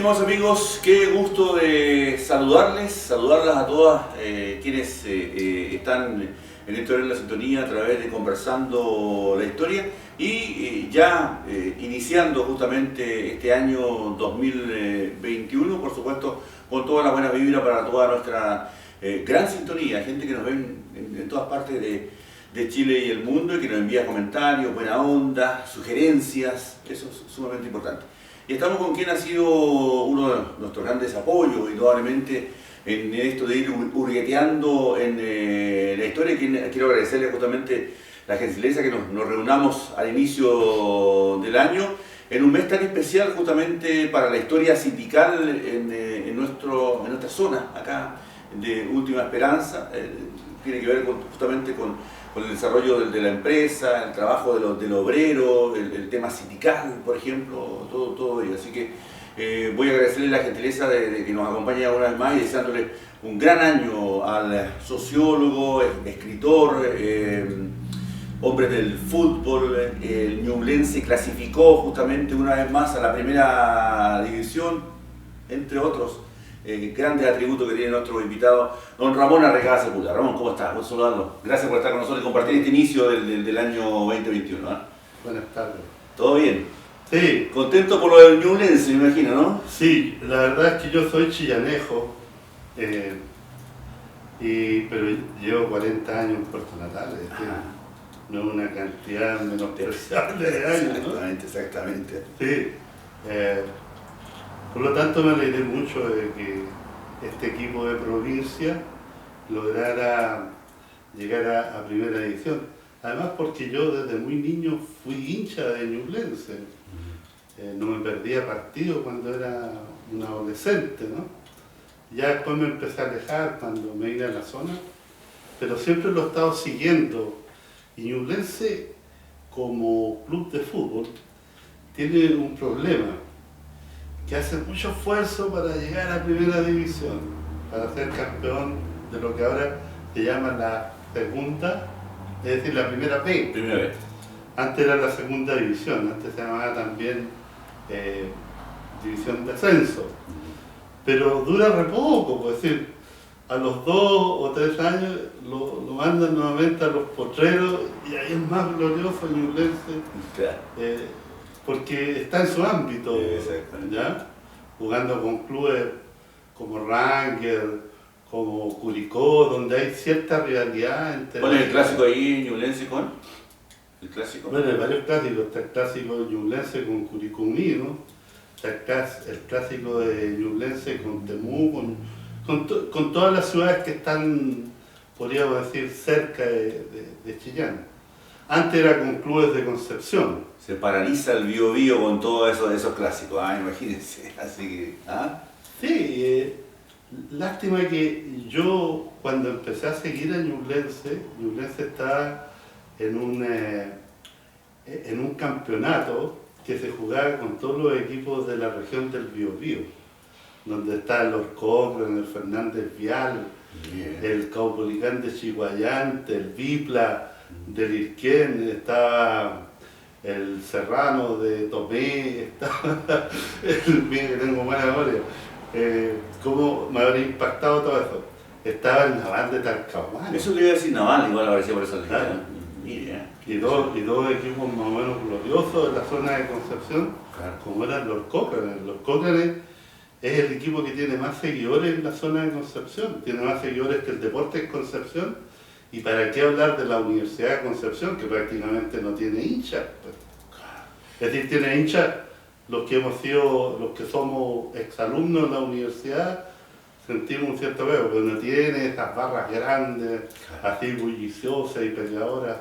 estimados amigos, qué gusto de saludarlas a todas quienes están en este horario de la sintonía a través de Conversando la Historia y ya iniciando justamente este año 2021, por supuesto, con toda la buena vibra para toda nuestra gran sintonía, gente que nos ve en todas partes de Chile y el mundo y que nos envía comentarios, buena onda, sugerencias, eso es sumamente importante. Y estamos con quien ha sido uno de nuestros grandes apoyos, indudablemente, en esto de ir hurgueteando en la historia. Quiero agradecerle justamente la gentileza que nos reunamos al inicio del año, en un mes tan especial justamente para la historia sindical en nuestra zona, acá de Última Esperanza. Tiene que ver justamente con el desarrollo de la empresa, el trabajo del obrero, el tema sindical, por ejemplo, todo ello. Así que voy a agradecerle la gentileza de que nos acompañe una vez más y deseándole un gran año al sociólogo, escritor, hombre del fútbol. El Ñublense clasificó justamente una vez más a la primera división, entre otros grandes atributos que tiene nuestro invitado, don Ramón Arrecaza Sepúlveda. Ramón, ¿cómo estás? Buen saludarlo. Gracias por estar con nosotros y compartir este inicio del año 2021. Buenas tardes. ¿Todo bien? Sí. Contento por lo del Ñublense, me imagino, ¿no? Sí, la verdad es que yo soy chillanejo, pero llevo 40 años en Puerto Natales, no es una cantidad menospreciable de años, ¿no? Exactamente. Sí. Por lo tanto, me alegré mucho de que este equipo de provincia lograra llegar a primera división. Además, porque yo desde muy niño fui hincha de Ñublense. No me perdía partido cuando era un adolescente, ¿no? Ya después me empecé a alejar cuando me vine a la zona, pero siempre lo he estado siguiendo. Y Ñublense, como club de fútbol, tiene un problema, que hace mucho esfuerzo para llegar a primera división, para ser campeón de lo que ahora se llama la segunda, es decir, la primera B. Primera vez. Antes era la segunda división, antes se llamaba también división de ascenso. Pero dura re poco, es decir, a los 2 o 3 años lo mandan nuevamente a los potreros y ahí es más glorioso Ñublense. Porque está en su ámbito, ¿ya? Jugando con clubes como Rangel, como Curicó, donde hay cierta rivalidad entre... ¿Cuál es el clásico ahí, Ñublense con? ¿El clásico? Bueno, hay varios clásicos. Está el clásico de Ñublense con Curicó Unido, está el clásico de Ñublense con Temú, con todas las ciudades que están, podríamos decir, cerca de Chillán. Antes era con clubes de Concepción. Se paraliza el Biobío con todos esos clásicos, imagínense. Así que, Sí, lástima que yo cuando empecé a seguir a Ñublense estaba en un campeonato que se jugaba con todos los equipos de la región del Biobío, donde está el Orcócrano, el Fernández Vial, el Caupolicán de Chihuayante, el Vipla del Irquén, estaba el Serrano de Tomé, estaba bien que tengo buena memoria, cómo me habría impactado todo eso. Estaba el Naval de Talcahuano. Eso le iba a decir Naval, igual aparecía por esa línea. Claro. Y dos equipos más o menos gloriosos en la zona de Concepción, claro, como eran los Cócranes. Los Cócranes es el equipo que tiene más seguidores en la zona de Concepción, tiene más seguidores que el Deportes Concepción. Y para qué hablar de la Universidad de Concepción, que prácticamente no tiene hinchas. Pues. Es decir, tiene hinchas los que somos exalumnos de la universidad, sentimos un cierto apego, pero no tiene esas barras grandes, así bulliciosas y peleadoras,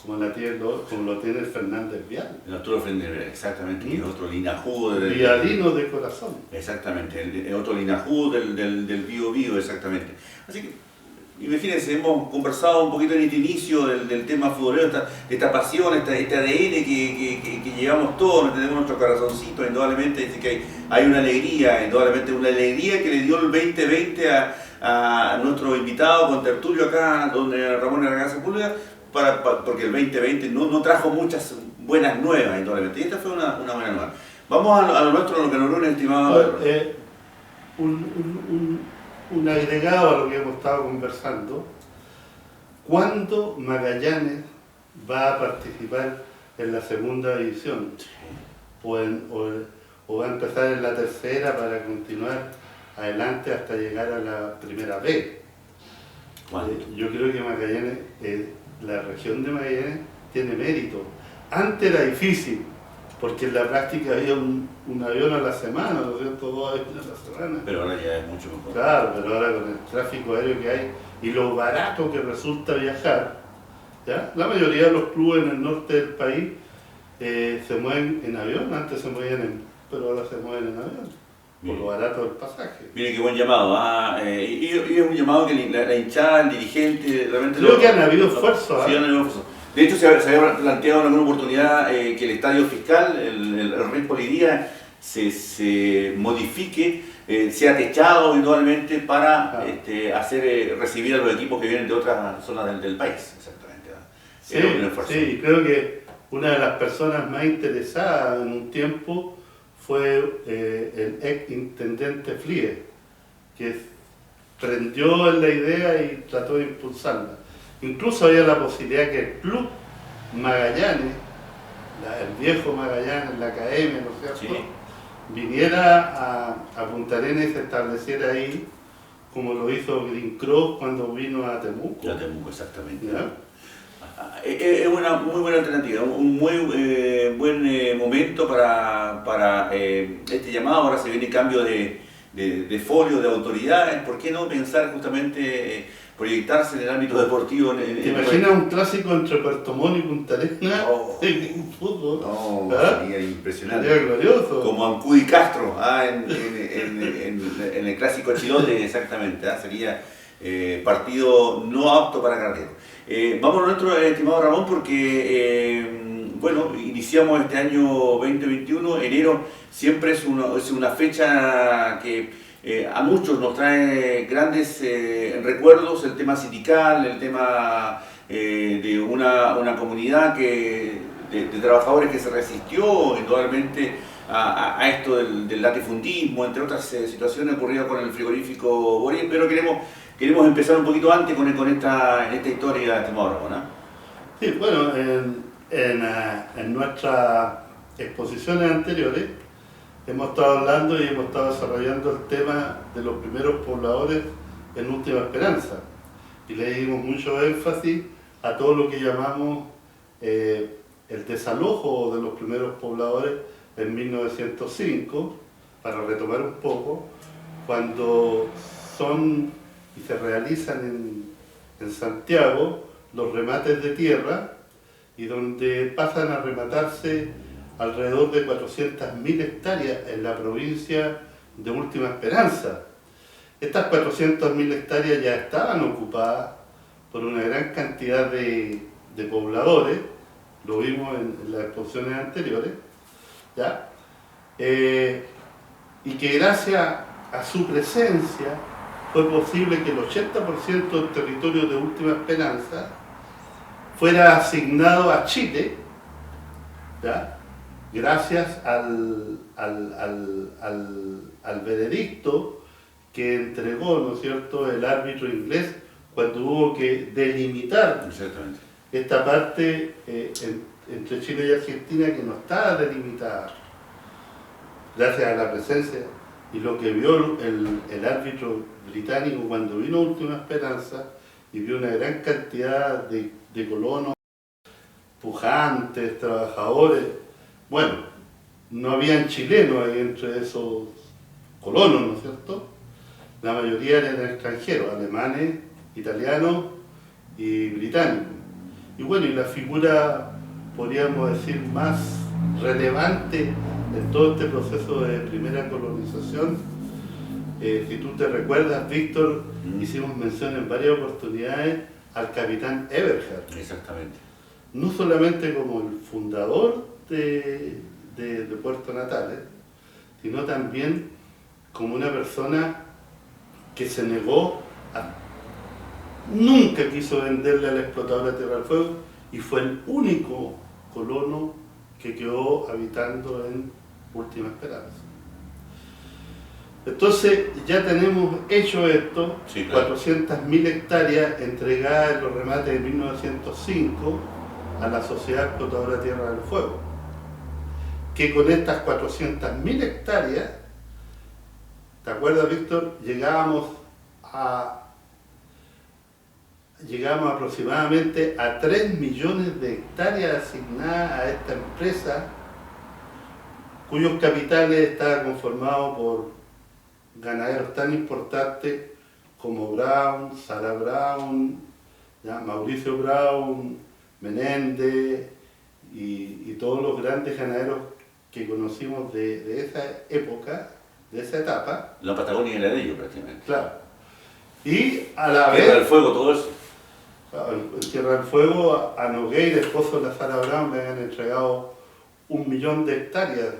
como lo tiene el Fernández Vial. El Arturo Fernández Vial, exactamente, y el otro linajudo Vialino de corazón. Exactamente, el otro linajudo del Biobío, exactamente. Así que, imagínense, hemos conversado un poquito en este inicio del tema futbolero, esta pasión, este ADN que llevamos todos, tenemos nuestro corazoncito, indudablemente, dice que hay una alegría, indudablemente una alegría que le dio el 2020 a nuestro invitado con tertulio acá, don Ramón Arrecaza Sepúlveda, porque el 2020 no trajo muchas buenas nuevas, indudablemente, y esta fue una buena nueva. Vamos a lo nuestro, a lo que nos une, estimado. Un agregado a lo que hemos estado conversando. ¿Cuándo Magallanes va a participar en la segunda división? ¿O va a empezar en la tercera para continuar adelante hasta llegar a la primera B? Yo creo que Magallanes, la región de Magallanes tiene mérito. Antes era difícil, porque en la práctica había un avión a la semana, ¿no es cierto? 2 aviones a la semana. Pero ahora ya es mucho mejor. Claro, pero ahora con el tráfico aéreo que hay y lo barato que resulta viajar, ¿ya? La mayoría de los clubes en el norte del país se mueven en avión, antes se movían pero ahora se mueven en avión, por lo barato del pasaje. Mire qué buen llamado, y es un llamado que la hinchada, el dirigente, realmente... Creo que han habido esfuerzos. Sí, han habido esfuerzos. De hecho, se había planteado en alguna oportunidad que el estadio fiscal, el Rey Polidía, se modifique, sea techado eventualmente para recibir a los equipos que vienen de otras zonas del país. Exactamente. Sí, creo que una de las personas más interesadas en un tiempo fue el ex intendente Flie, que prendió en la idea y trató de impulsarla. Incluso había la posibilidad que el club Magallanes, el viejo Magallanes, la academia, ¿no es cierto?, viniera a Punta Arenas y se estableciera ahí, como lo hizo Green Cross cuando vino a Temuco. A Temuco, exactamente. ¿Ya? Es una muy buena alternativa, un muy buen momento para este llamado. Ahora se viene cambio de folio, de autoridades. ¿Por qué no pensar justamente proyectarse en el ámbito deportivo? ¿Te imaginas un clásico entre Puerto Montt y Punta Arenas en fútbol? No, sería impresionante. Sería glorioso. Como Ancud y Castro, en el clásico Chilote, exactamente. Sería partido no apto para cardiaco. Vamos a nuestro estimado Ramón, porque iniciamos este año 2021, enero siempre es una fecha que a muchos nos trae grandes recuerdos, el tema sindical, el tema de una comunidad de trabajadores que se resistió indudablemente a esto del latifundismo, entre otras situaciones ocurridas con el frigorífico Boris, pero queremos empezar un poquito antes con esta historia, estimado Ramón, ¿no? Sí, bueno, en nuestras exposiciones anteriores hemos estado hablando y hemos estado desarrollando el tema de los primeros pobladores en Última Esperanza. Y le dimos mucho énfasis a todo lo que llamamos el desalojo de los primeros pobladores en 1905, para retomar un poco, cuando son y se realizan en Santiago los remates de tierra, y donde pasan a rematarse alrededor de 400.000 hectáreas en la provincia de Última Esperanza. Estas 400.000 hectáreas ya estaban ocupadas por una gran cantidad de pobladores, lo vimos en las exposiciones anteriores, ¿ya? Y que gracias a su presencia fue posible que el 80% del territorio de Última Esperanza fuera asignado a Chile, ¿ya? Gracias al veredicto que entregó, ¿no es cierto?, el árbitro inglés cuando hubo que delimitar esta parte entre Chile y Argentina, que no estaba delimitada, gracias a la presencia y lo que vio el árbitro británico cuando vino a Última Esperanza y vio una gran cantidad de colonos pujantes, trabajadores. Bueno, no habían chilenos ahí entre esos colonos, ¿no es cierto? La mayoría eran extranjeros, alemanes, italianos y británicos. Y bueno, y la figura, podríamos decir, más relevante en todo este proceso de primera colonización, si tú te recuerdas, Víctor, hicimos mención en varias oportunidades al capitán Eberhard. Exactamente. No solamente como el fundador de Puerto Natales, sino también como una persona que se negó nunca quiso venderle al explotador de Tierra del Fuego, y fue el único colono que quedó habitando en Última Esperanza. Entonces ya tenemos hecho esto, Sí, claro. 400.000 hectáreas entregadas en los remates de 1905 a la Sociedad Explotadora Tierra del Fuego, que con estas 400.000 hectáreas, ¿te acuerdas, Víctor? Llegamos aproximadamente a 3 millones de hectáreas asignadas a esta empresa, cuyos capitales estaban conformados por ganaderos tan importantes como Brown, Sara Brown, ¿ya? Mauricio Brown, Menéndez y todos los grandes ganaderos que conocimos de esa época, de esa etapa. La Patagonia era de ellos prácticamente. Claro. Y a la Tierra del vez, Fuego, todo eso. en Tierra del Fuego, a Nogueira, esposo de la Sara Brown, le habían entregado 1 millón de hectáreas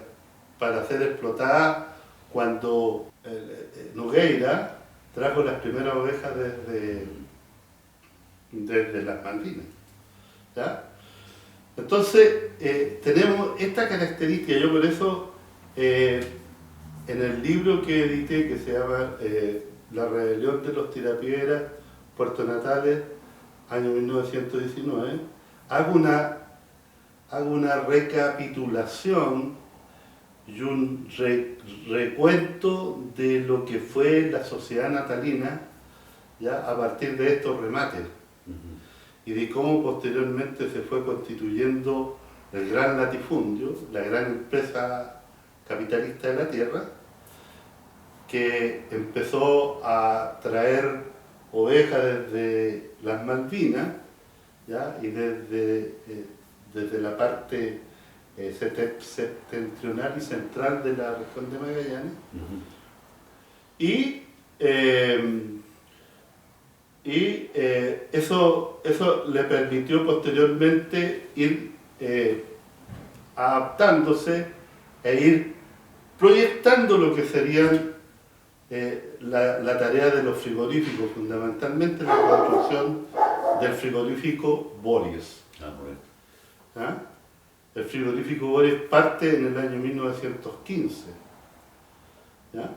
para ser explotadas cuando Nogueira trajo las primeras ovejas desde las Malvinas. ¿Ya? Entonces, tenemos esta característica. Yo por eso, en el libro que edité, que se llama La rebelión de los tirapiedras, Puerto Natales, año 1919, hago una recapitulación y un recuento de lo que fue la sociedad natalina, ya a partir de estos remates, y de cómo posteriormente se fue constituyendo el gran latifundio, la gran empresa capitalista de la tierra, que empezó a traer ovejas desde las Malvinas, ¿ya? Y desde la parte septentrional y central de la región de Magallanes. Y eso le permitió posteriormente ir adaptándose e ir proyectando lo que serían la tarea de los frigoríficos, fundamentalmente la construcción del frigorífico Bories. ¿Ah? El frigorífico Bories parte en el año 1915. ¿Ya?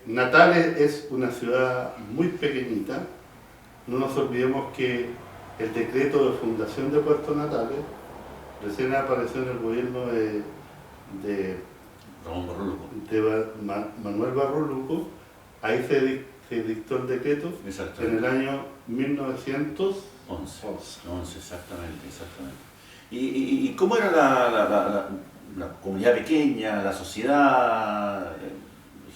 Natales es una ciudad muy pequeñita. No nos olvidemos que el decreto de fundación de Puerto Natales recién apareció en el gobierno de Manuel Barro Luco. Ahí se dictó el decreto en el año 1911. 11, exactamente. ¿Y cómo era la comunidad pequeña, la sociedad,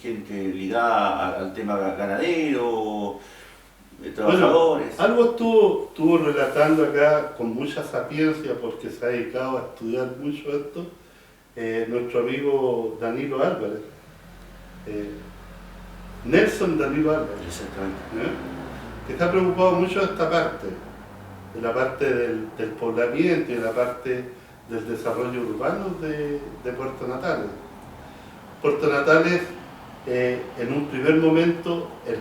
gente ligada al tema ganadero, trabajadores? Bueno, algo estuvo relatando acá con mucha sapiencia, porque se ha dedicado a estudiar mucho esto, nuestro amigo Danilo Álvarez, Nelson Danilo Álvarez. Exactamente. Que está preocupado mucho de esta parte, de la parte del poblamiento y de la parte del desarrollo urbano de Puerto Natales. Puerto Natales, en un primer momento, el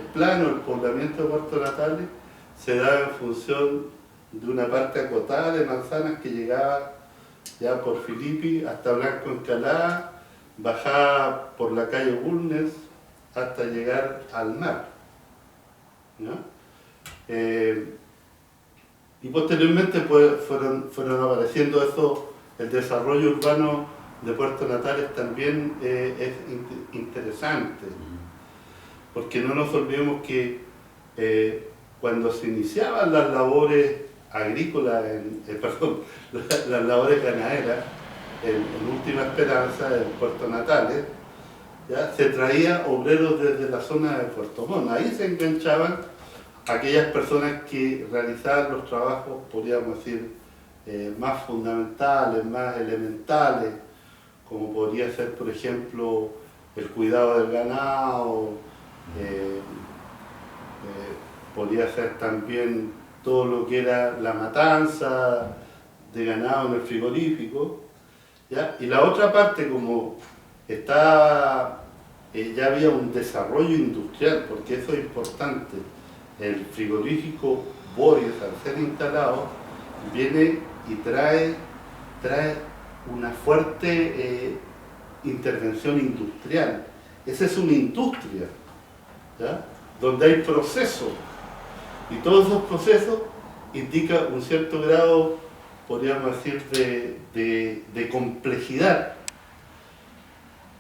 poblamiento de Puerto Natales se daba en función de una parte acotada de manzanas que llegaba ya por Filipi hasta Blanco Encalada, bajaba por la calle Bulnes hasta llegar al mar, ¿no? Y posteriormente pues, fueron apareciendo eso. El desarrollo urbano de Puerto Natales también es interesante, porque no nos olvidemos que cuando se iniciaban las labores agrícolas, las labores ganaderas en Última Esperanza, en Puerto Natales, ¿ya? Se traía obreros desde la zona de Puerto Montt. Ahí se enganchaban aquellas personas que realizaban los trabajos, podríamos decir, más fundamentales, más elementales, como podría ser, por ejemplo, el cuidado del ganado, podría ser también todo lo que era la matanza de ganado en el frigorífico, ¿ya? Y la otra parte, como ya había un desarrollo industrial, porque eso es importante. El frigorífico Bories, al ser instalado, viene y trae una fuerte intervención industrial. Esa es una industria, ¿ya? Donde hay procesos, y todos esos procesos indican un cierto grado, podríamos decir, de complejidad.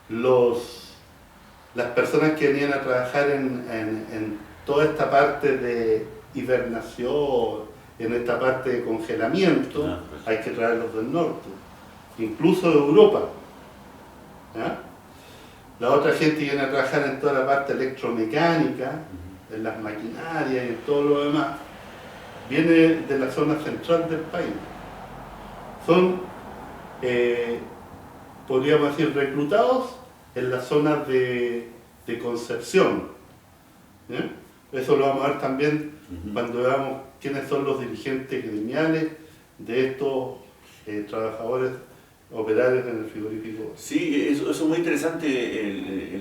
Las personas que venían a trabajar en toda esta parte de hibernación, en esta parte de congelamiento, hay que traerlos del norte, incluso de Europa, ¿ya? La otra gente que viene a trabajar en toda la parte electromecánica, en las maquinarias y en todo lo demás, viene de la zona central del país. Son, podríamos decir, reclutados en las zonas de Concepción. ¿Eh? Eso lo vamos a ver también cuando veamos quiénes son los dirigentes gremiales de estos trabajadores operarios en el frigorífico. Sí, eso es muy interesante,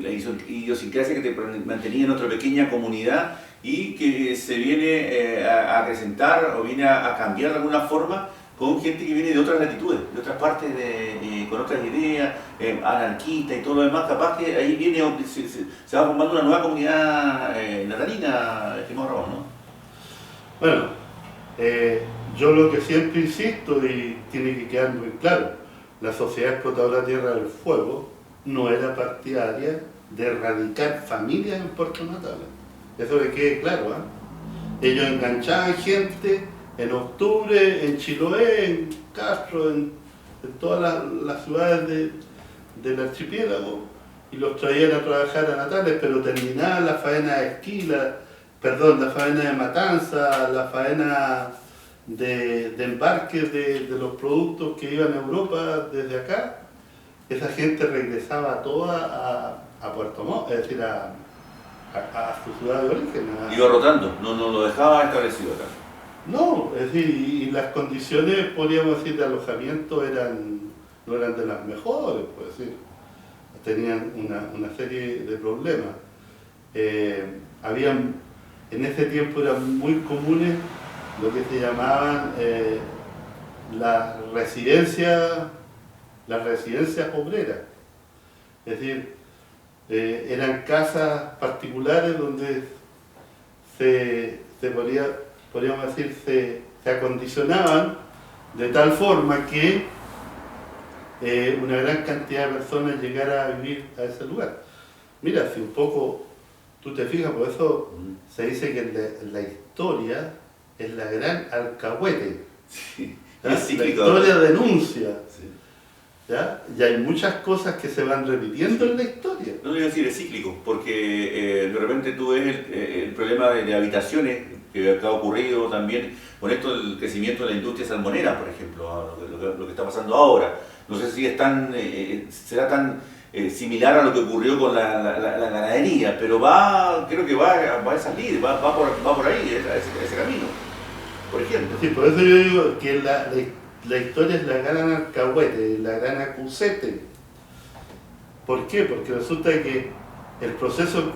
la idiosincrasia que te mantenía en otra pequeña comunidad y que se viene a acrecentar o viene a cambiar de alguna forma con gente que viene de otras latitudes, de otras partes, con otras ideas, anarquistas y todo lo demás. Capaz que ahí viene, se va formando una nueva comunidad natalina, estimado Ramón, ¿no? Bueno, yo lo que siempre insisto y tiene que quedar muy claro, la Sociedad Explotadora Tierra del Fuego no era partidaria de erradicar familias en Puerto Natales. Eso que quede claro, ¿eh? Ellos enganchaban gente en Octubre, en Chiloé, en Castro, en todas las ciudades del archipiélago y los traían a trabajar a Natales, pero terminaban la faena de Esquila, la faena de Matanza, la faena de embarque de los productos que iban a Europa desde acá, esa gente regresaba toda a Puerto Montt, es decir, a su ciudad de origen. Iba rotando, no lo dejaba establecido acá. No, es decir, y las condiciones, podríamos decir, de alojamiento no eran de las mejores, pues decir, tenían una serie de problemas. En ese tiempo eran muy comunes lo que se llamaban las residencias obreras, es decir, eran casas particulares donde podríamos decir, se acondicionaban de tal forma que una gran cantidad de personas llegara a vivir a ese lugar. Mira, si un poco tú te fijas, por eso se dice que en la historia es la gran alcahuete. Sí, la historia denuncia. Sí. ¿Ya? Y hay muchas cosas que se van repitiendo en la historia. No voy a decir es cíclico, porque de repente tú ves el problema de habitaciones que ha ocurrido también con esto del crecimiento de la industria salmonera, por ejemplo, lo que está pasando ahora. No sé si será tan similar a lo que ocurrió con la ganadería, pero creo que va a salir, va por ahí, ese camino, por ejemplo. Sí, por eso yo digo que la historia es la gran alcahuete, la gran acusete. ¿Por qué? Porque resulta que el proceso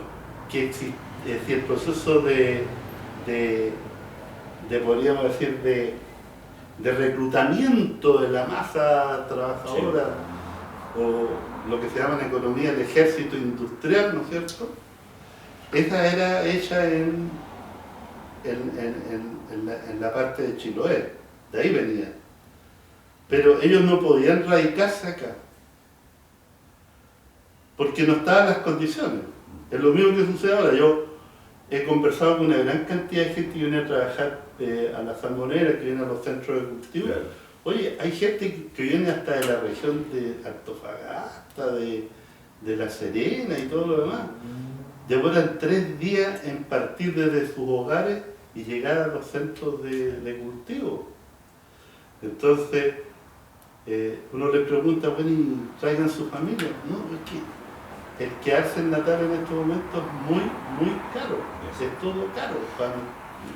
que existe, es decir, el proceso podríamos decir, de reclutamiento de la masa trabajadora, sí, o lo que se llama en economía el ejército industrial, ¿no es cierto? Esa era hecha en la parte de Chiloé, de ahí venía. Pero ellos no podían radicarse acá, porque no estaban las condiciones. Es lo mismo que sucede ahora. Yo he conversado con una gran cantidad de gente que viene a trabajar a la salmonera, que viene a los centros de cultivo. Claro. Oye, hay gente que viene hasta de la región de Antofagasta, de La Serena y todo lo demás. Demoran 3 días en partir desde sus hogares y llegar a los centros de cultivo. Entonces, uno le pregunta, bueno, ¿y traigan su familia? No, es que el quedarse en Natal en estos momentos es muy, muy caro. Es todo caro.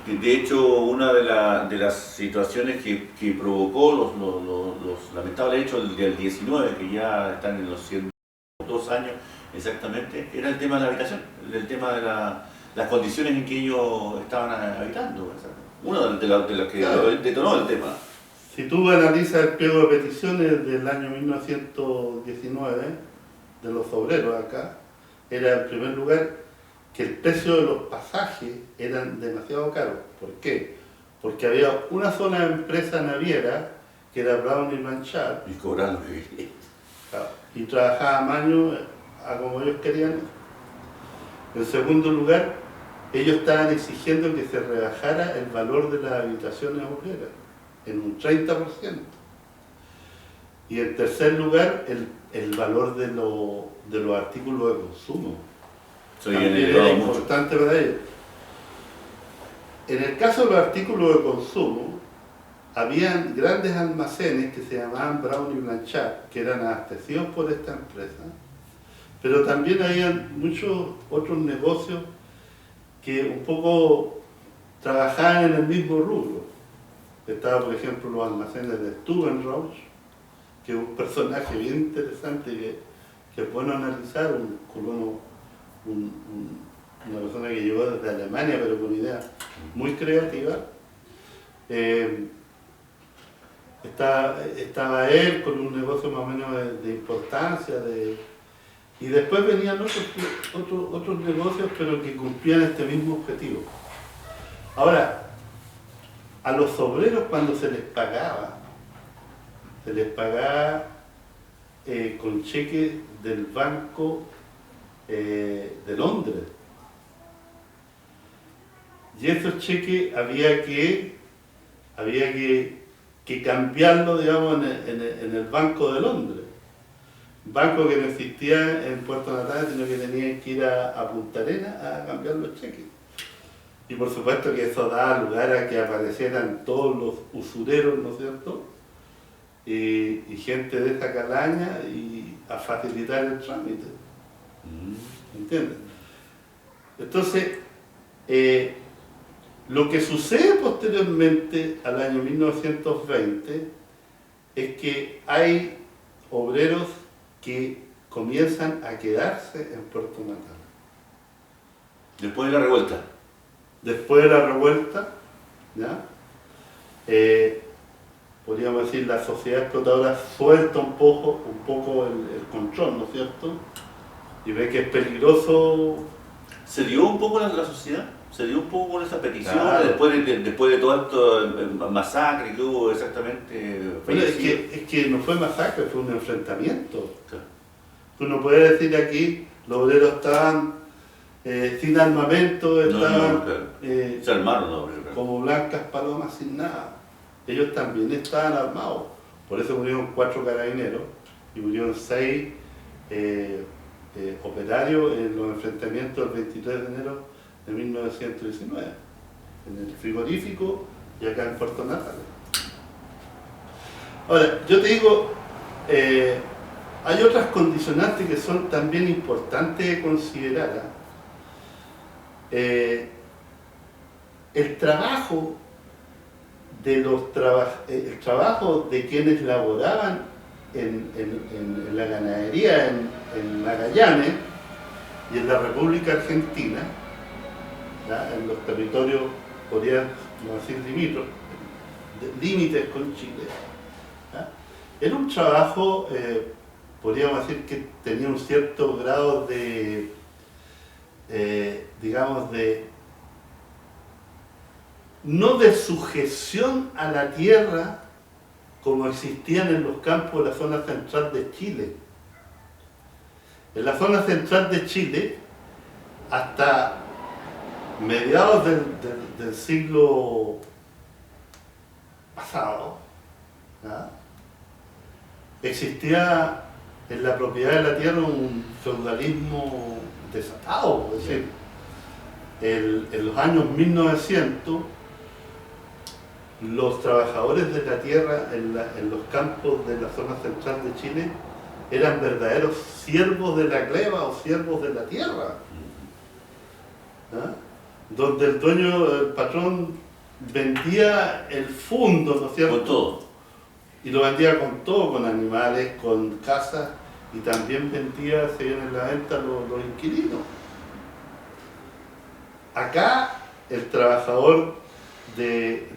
De hecho, una de las situaciones que provocó los lamentables hechos del 19, que ya están en los 102 años exactamente, era el tema de la habitación, el tema de las condiciones en que ellos estaban habitando. Una de las que claro detonó el tema. Si tú analizas el pliego de peticiones del año 1919 de los obreros acá, era en primer lugar que el precio de los pasajes eran demasiado caros. ¿Por qué? Porque había una sola empresa naviera que era Brown y Blanchard Y cobrando lo que quería. y trabajaba a mano a como ellos querían. En segundo lugar, ellos estaban exigiendo que se rebajara el valor de las habitaciones obreras en un 30%. Y en tercer lugar, el valor de los artículos de consumo. También era importante para ellos. En el caso de los artículos de consumo, habían grandes almacenes que se llamaban Brown y Blanchard, que eran abastecidos por esta empresa, pero también habían muchos otros negocios que un poco trabajaban en el mismo rubro. Estaba, por ejemplo, los almacenes de Stubenrauch, que es un personaje bien interesante que es bueno analizar, una persona que llegó desde Alemania, pero con ideas muy creativas. Estaba él con un negocio más o menos de importancia, y después venían otros negocios, pero que cumplían este mismo objetivo. Ahora, a los obreros cuando se les pagaba con cheques del Banco de Londres. Y esos cheques había que cambiarlo, digamos, en el Banco de Londres. Banco que no existía en Puerto Natales, sino que tenían que ir a Punta Arenas a cambiar los cheques. Y por supuesto que eso daba lugar a que aparecieran todos los usureros, ¿no es cierto? Y gente de esa calaña y a facilitar el trámite. ¿Entiendes? Entonces, lo que sucede posteriormente al año 1920 es que hay obreros que comienzan a quedarse en Puerto Natales. Después de la revuelta. Después de la revuelta, ¿ya? Podríamos decir, la sociedad explotadora suelta un poco el control, ¿no es cierto? Y ve que es peligroso. ¿Se dio un poco la sociedad? ¿Se dio un poco con esa petición? Claro. Después de todo esto masacre que hubo exactamente? Bueno, es que no fue masacre, fue un enfrentamiento. Claro. Tú no puedes decir aquí, los obreros estaban sin armamento, estaban claro. Se armaron los obreros. Claro. como blancas palomas sin nada. Ellos también estaban armados. Por eso murieron 4 carabineros y murieron 6 operarios en los enfrentamientos del 23 de enero de 1919, en el frigorífico y acá en Puerto Natales. Ahora, yo te digo, hay otras condicionantes que son también importantes de considerar. El trabajo el trabajo de quienes laboraban en la ganadería en Magallanes y en la República Argentina, ¿ya? En los territorios, podríamos decir, límites con Chile, ¿ya? Era un trabajo, podríamos decir, que tenía un cierto grado de, digamos, no de sujeción a la tierra como existían en los campos de la zona central de Chile. En la zona central de Chile, hasta mediados del siglo pasado, ¿ya? Existía en la propiedad de la tierra un feudalismo desatado. Es decir, en los años 1900, los trabajadores de la tierra en los campos de la zona central de Chile eran verdaderos siervos de la gleba o siervos de la tierra, ¿ah? Donde el dueño, el patrón, vendía el fundo, ¿no es cierto? Con todo. Y lo vendía con todo, con animales, con casas, y también vendía, seguían en la venta los inquilinos. Acá el trabajador de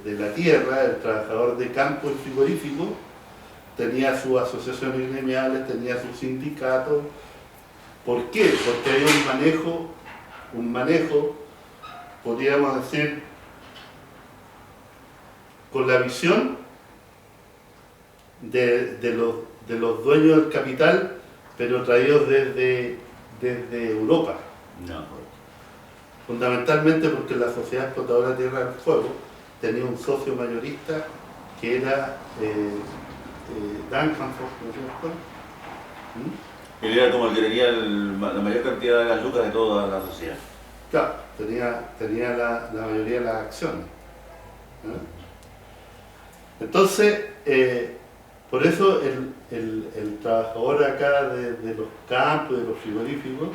la tierra, el trabajador de campo y frigorífico, tenía sus asociaciones gremiales, tenía sus sindicatos. ¿Por qué? Porque hay un manejo, podríamos decir, con la visión de los dueños del capital, pero traídos desde Europa. No. Fundamentalmente porque la Sociedad Explotadora Tierra del Fuego tenía un socio mayorista que era Duncan, ¿no es cierto? Él era como el que tenía la mayor cantidad de las lucas de toda la sociedad. Claro, tenía la mayoría de las acciones. Entonces, por eso el trabajador acá de los campos, de los frigoríficos,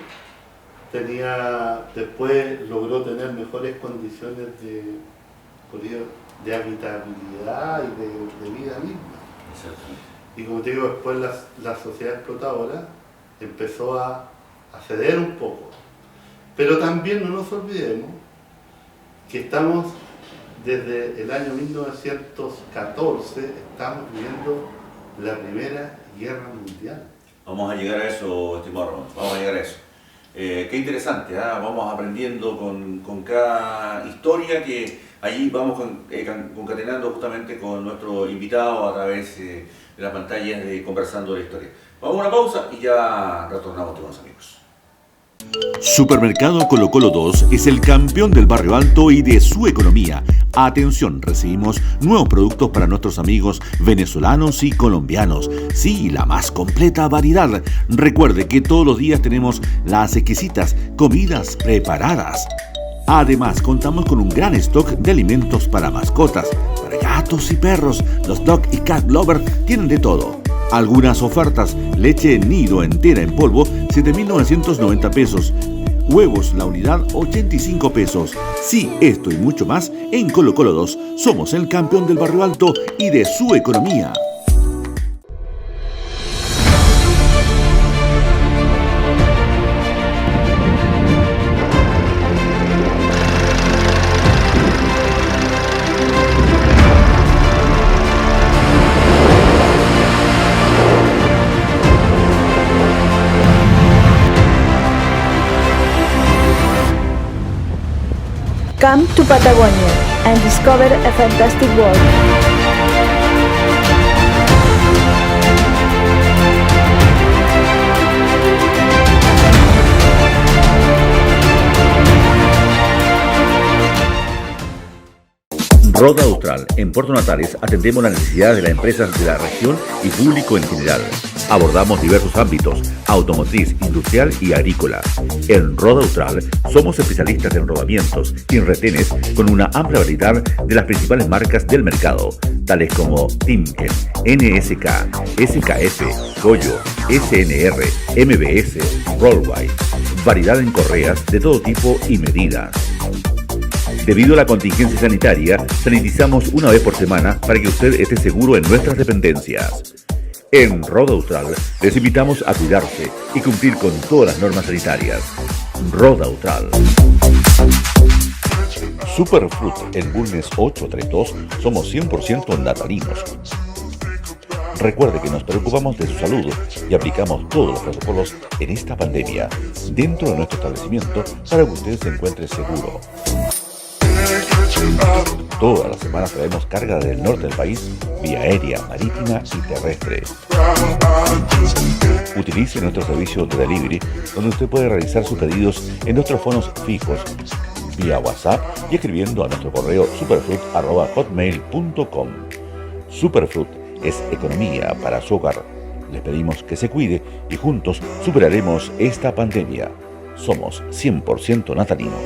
después logró tener mejores condiciones de habitabilidad y de vida misma. Y como te digo, después la sociedad explotadora empezó a ceder un poco. Pero también no nos olvidemos que estamos desde el año 1914, estamos viviendo la Primera Guerra Mundial. Vamos a llegar a eso, estimado Ramón, vamos a llegar a eso. Qué interesante, ¿eh? Vamos aprendiendo con cada historia que allí vamos concatenando justamente con nuestro invitado a través de las pantallas de Conversando la Historia. Vamos a una pausa y ya retornamos con los amigos. Supermercado Colo Colo 2 es el campeón del Barrio Alto y de su economía. Atención, recibimos nuevos productos para nuestros amigos venezolanos y colombianos. Sí, la más completa variedad. Recuerde que todos los días tenemos las exquisitas comidas preparadas. Además, contamos con un gran stock de alimentos para mascotas, para gatos y perros. Los dog y cat lover tienen de todo. Algunas ofertas: leche nido entera en polvo, 7.990 pesos. Huevos la unidad, 85 pesos. Sí, esto y mucho más en Colo Colo 2. Somos el campeón del Barrio Alto y de su economía. Come to Patagonia and discover a fantastic world. Roda Austral. En Puerto Natales atendemos las necesidades de las empresas de la región y público en general. Abordamos diversos ámbitos: automotriz, industrial y agrícola. En Roda Austral somos especialistas en rodamientos y en retenes con una amplia variedad de las principales marcas del mercado, tales como Timken, NSK, SKF, Goyo, SNR, MBS, Rollwide. Variedad en correas de todo tipo y medidas. Debido a la contingencia sanitaria, sanitizamos una vez por semana para que usted esté seguro en nuestras dependencias. En Roda Austral les invitamos a cuidarse y cumplir con todas las normas sanitarias. Roda Austral. Superfruit en Bulnes 832 somos 100% natalinos. Recuerde que nos preocupamos de su salud y aplicamos todos los protocolos en esta pandemia dentro de nuestro establecimiento para que usted se encuentre seguro. Todas las semanas traemos carga del norte del país vía aérea, marítima y terrestre. Utilice nuestro servicio de delivery, donde usted puede realizar sus pedidos en nuestros fonos fijos, vía WhatsApp y escribiendo a nuestro correo superfruit@hotmail.com. Superfruit es economía para su hogar. Les pedimos que se cuide y juntos superaremos esta pandemia. Somos 100% natalinos.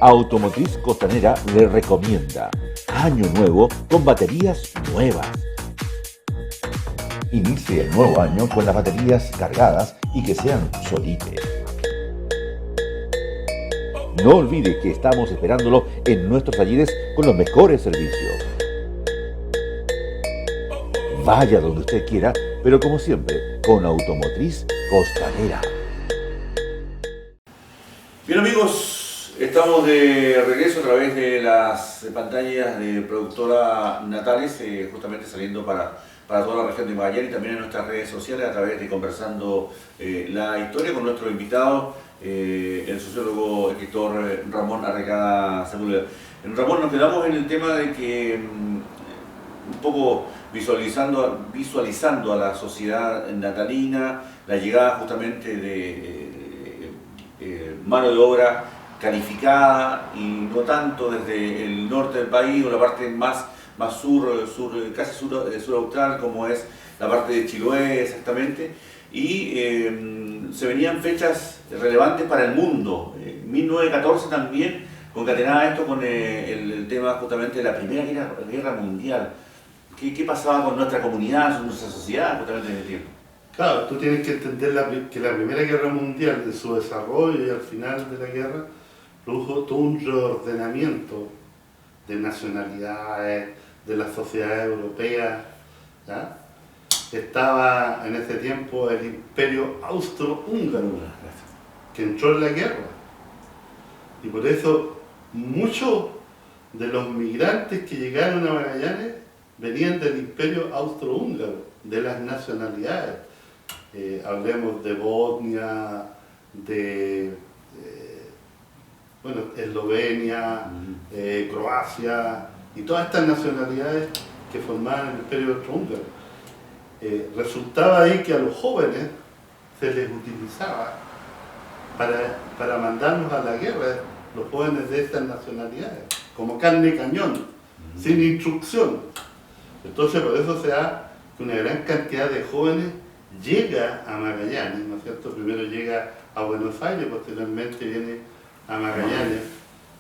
Automotriz Costanera le recomienda año nuevo con baterías nuevas. Inicie el nuevo año con las baterías cargadas y que sean Solite. No olvide que estamos esperándolo en nuestros talleres con los mejores servicios. Vaya donde usted quiera, pero como siempre, con Automotriz Costanera. Bien amigos, estamos de regreso a través de las pantallas de productora Natales, justamente saliendo para toda la región de Magallanes y también en nuestras redes sociales a través de Conversando la Historia con nuestro invitado, el sociólogo escritor Ramón Arrecada Sepúlveda. Ramón, nos quedamos en el tema de que un poco visualizando a la sociedad natalina, la llegada justamente de mano de obra calificada y no tanto desde el norte del país o la parte más casi sur austral, como es la parte de Chiloé exactamente, y se venían fechas relevantes para el mundo. 1914 también concatenaba esto con el tema justamente de la Primera Guerra Mundial. ¿Qué pasaba con nuestra comunidad, con nuestra sociedad justamente en ese tiempo? Claro, tú tienes que entender que la Primera Guerra Mundial, de su desarrollo y al final de la guerra, produjo todo un reordenamiento de nacionalidades, de la sociedad europea. ¿Ya? Estaba en ese tiempo el Imperio Austrohúngaro, que entró en la guerra. Y por eso muchos de los migrantes que llegaron a Magallanes venían del Imperio Austrohúngaro, de las nacionalidades. Hablemos de Bosnia, de Eslovenia, Croacia y todas estas nacionalidades que formaban el Imperio Austrohúngaro. Resultaba ahí que a los jóvenes se les utilizaba para mandarnos a la guerra, los jóvenes de estas nacionalidades, como carne de cañón, sin instrucción. Entonces por eso se da que una gran cantidad de jóvenes llega a Magallanes, ¿no es cierto? Primero llega a Buenos Aires, posteriormente viene a Magallanes,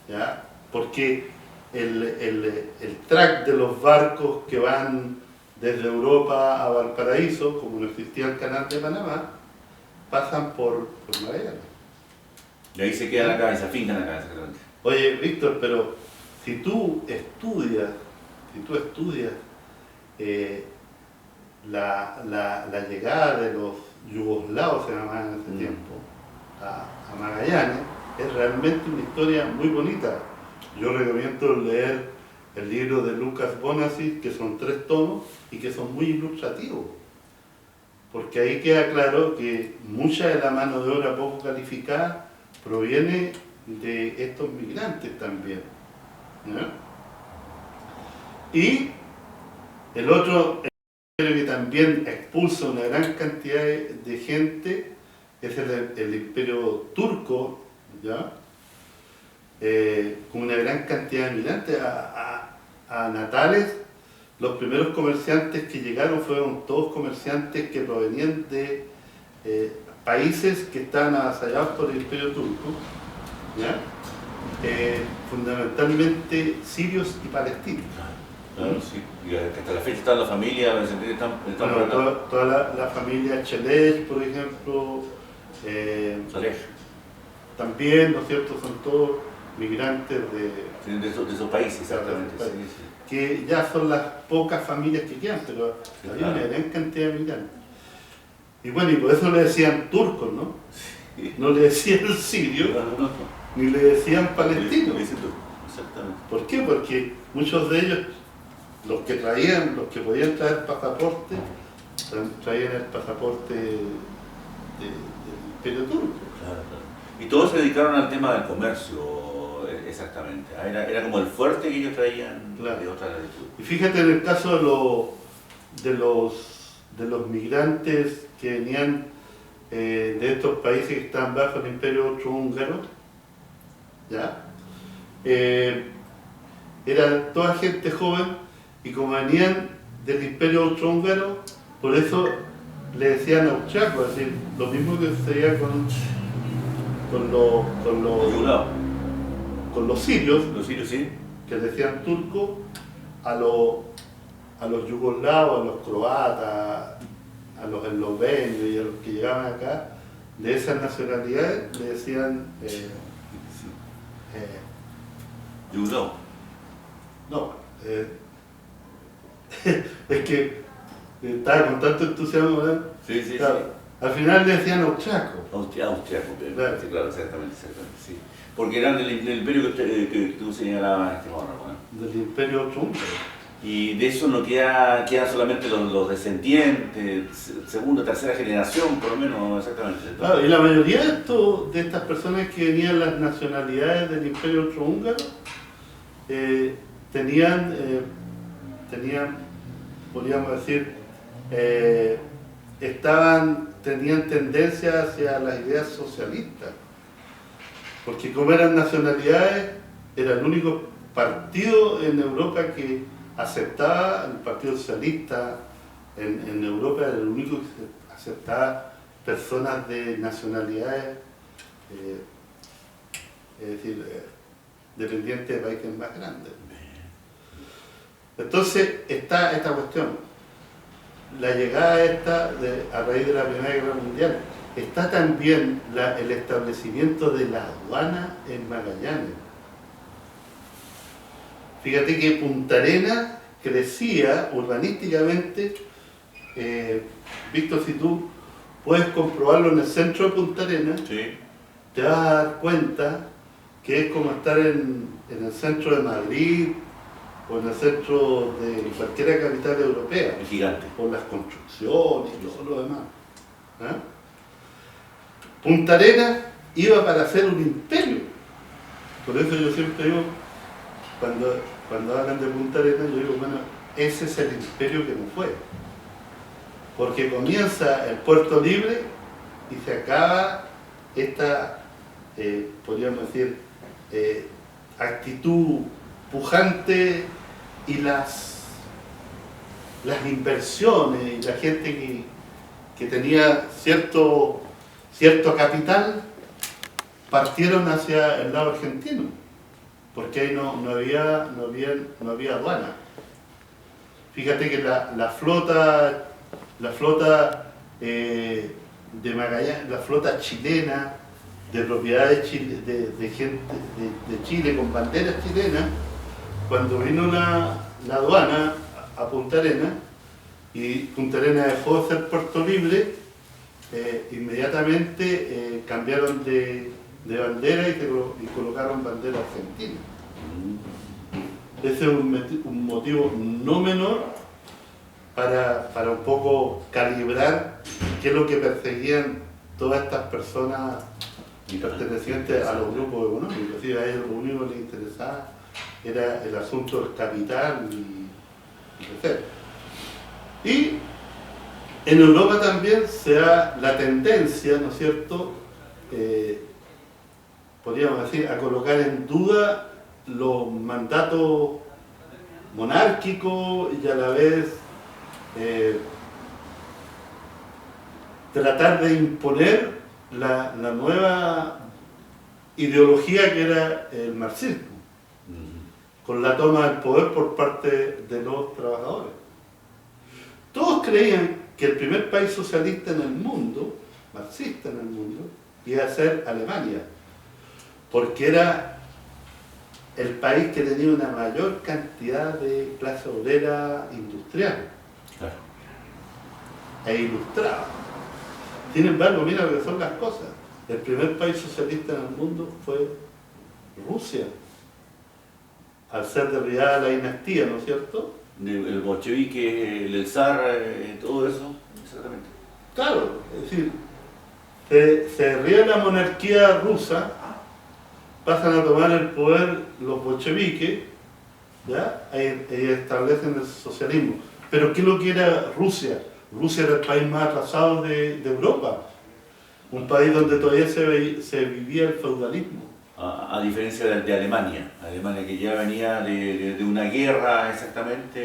¿ya? Porque el track de los barcos que van desde Europa a Valparaíso, como no existía el canal de Panamá, pasan por Magallanes. Y ahí se quedan acá y se afincan acá exactamente. Oye, Víctor, pero si tú estudias la llegada de los yugoslavos, se llamaban en ese tiempo, a Magallanes, es realmente una historia muy bonita. Yo recomiendo leer el libro de Lucas Bonacis, que son 3 tomos y que son muy ilustrativos, porque ahí queda claro que mucha de la mano de obra poco calificada proviene de estos migrantes también, ¿no? Y el otro que también expulsa una gran cantidad de gente es el Imperio Turco, ¿ya? Con una gran cantidad de migrantes a Natales. Los primeros comerciantes que llegaron fueron todos comerciantes que provenían de países que estaban avasallados por el Imperio Turco, ¿ya? Fundamentalmente sirios y palestinos. Claro, sí. Y hasta la fecha están las familias, bueno, toda la familia Chelech, por ejemplo, también, ¿no es cierto?, son todos migrantes de esos países, exactamente. Sí, sí. Que ya son las pocas familias que quedan, pero sí, hay una gran cantidad de migrantes. Y bueno, y por eso le decían turcos, ¿no? Sí. No le decían sirio, ni le decían palestino. Exactamente. ¿Por qué? Porque muchos de ellos, los que podían traer pasaporte, traían el pasaporte del Imperio Turco. Claro. Y todos se dedicaron al tema del comercio, exactamente. Era como el fuerte que ellos traían, claro, de otra latitud. Y fíjate en el caso de los migrantes que venían de estos países que estaban bajo el Imperio Austrohúngaro, ¿ya? Era toda gente joven, y como venían del Imperio Austrohúngaro, por eso le decían austriacos, es decir, lo mismo que sucedía con los los sirios, ¿sí? que decían turcos, a los yugoslavos, a los croatas, a los eslovenios y a los que llegaban acá, de esas nacionalidades, le decían... Yugoslavo. No, es que estaba con tanto entusiasmo, ¿verdad? Sí, Claro, sí. al final le decían austriaco. Austriaco, Claro. sí, claro, exactamente, sí. Porque eran del imperio que tú señalabas, ¿no? Del Imperio Austrohúngaro. Y de eso no quedan solamente los descendientes, segunda, tercera generación, por lo menos, exactamente. Claro, y la mayoría de estas personas que venían las nacionalidades del Imperio Austrohúngaro tenían, podríamos decir, tenían tendencia hacia las ideas socialistas. Porque como eran nacionalidades, era el único partido en Europa que aceptaba, el Partido Socialista en Europa era el único que aceptaba personas de nacionalidades, es decir, dependientes de países más grandes. Entonces está esta cuestión, la llegada a raíz de la Primera Guerra Mundial, está también el establecimiento de la aduana en Magallanes. Fíjate que Punta Arenas crecía urbanísticamente. Víctor, si tú puedes comprobarlo en el centro de Punta Arenas, Sí. te vas a dar cuenta que es como estar en el centro de Madrid o en el centro de cualquier capital europea, El gigante. por las construcciones y todo lo demás. ¿Ah? Punta Arenas iba para ser un imperio. Por eso yo siempre digo, cuando hablan de Punta Arenas, yo digo, bueno, ese es el imperio que no fue. Porque comienza el Puerto Libre y se acaba esta, podríamos decir, actitud pujante y las inversiones y la gente que tenía cierto capital partieron hacia el lado argentino, porque ahí no había aduana. Fíjate que la flota de Magallanes, la flota chilena de propiedad de gente de Chile con banderas chilenas, cuando vino la aduana a Punta Arenas y Punta Arenas dejó de ser Puerto Libre, inmediatamente cambiaron de bandera y colocaron bandera argentina. Ese es un motivo no menor para un poco calibrar qué es lo que perseguían todas estas personas pertenecientes a los grupos económicos. Es decir, a ellos lo único que les interesaba era el asunto del capital y crecer. Y en Europa también se da la tendencia, ¿no es cierto?, podríamos decir, a colocar en duda los mandatos monárquicos y a la vez tratar de imponer la nueva ideología que era el marxismo, con la toma del poder por parte de los trabajadores. Todos creían que el primer país socialista en el mundo, marxista en el mundo, iba a ser Alemania, porque era el país que tenía una mayor cantidad de clase obrera industrial. Claro. E ilustrada. Sin embargo, mira lo que son las cosas. El primer país socialista en el mundo fue Rusia, al ser derribada la dinastía, ¿no es cierto? El bolchevique, el zar, todo eso, exactamente. Claro, es decir, se derriba la monarquía rusa, pasan a tomar el poder los bolcheviques, ¿ya? Y establecen el socialismo. Pero ¿qué es lo que era Rusia? Rusia era el país más atrasado de Europa, un país donde todavía se vivía el feudalismo. A diferencia de Alemania, que ya venía de una guerra exactamente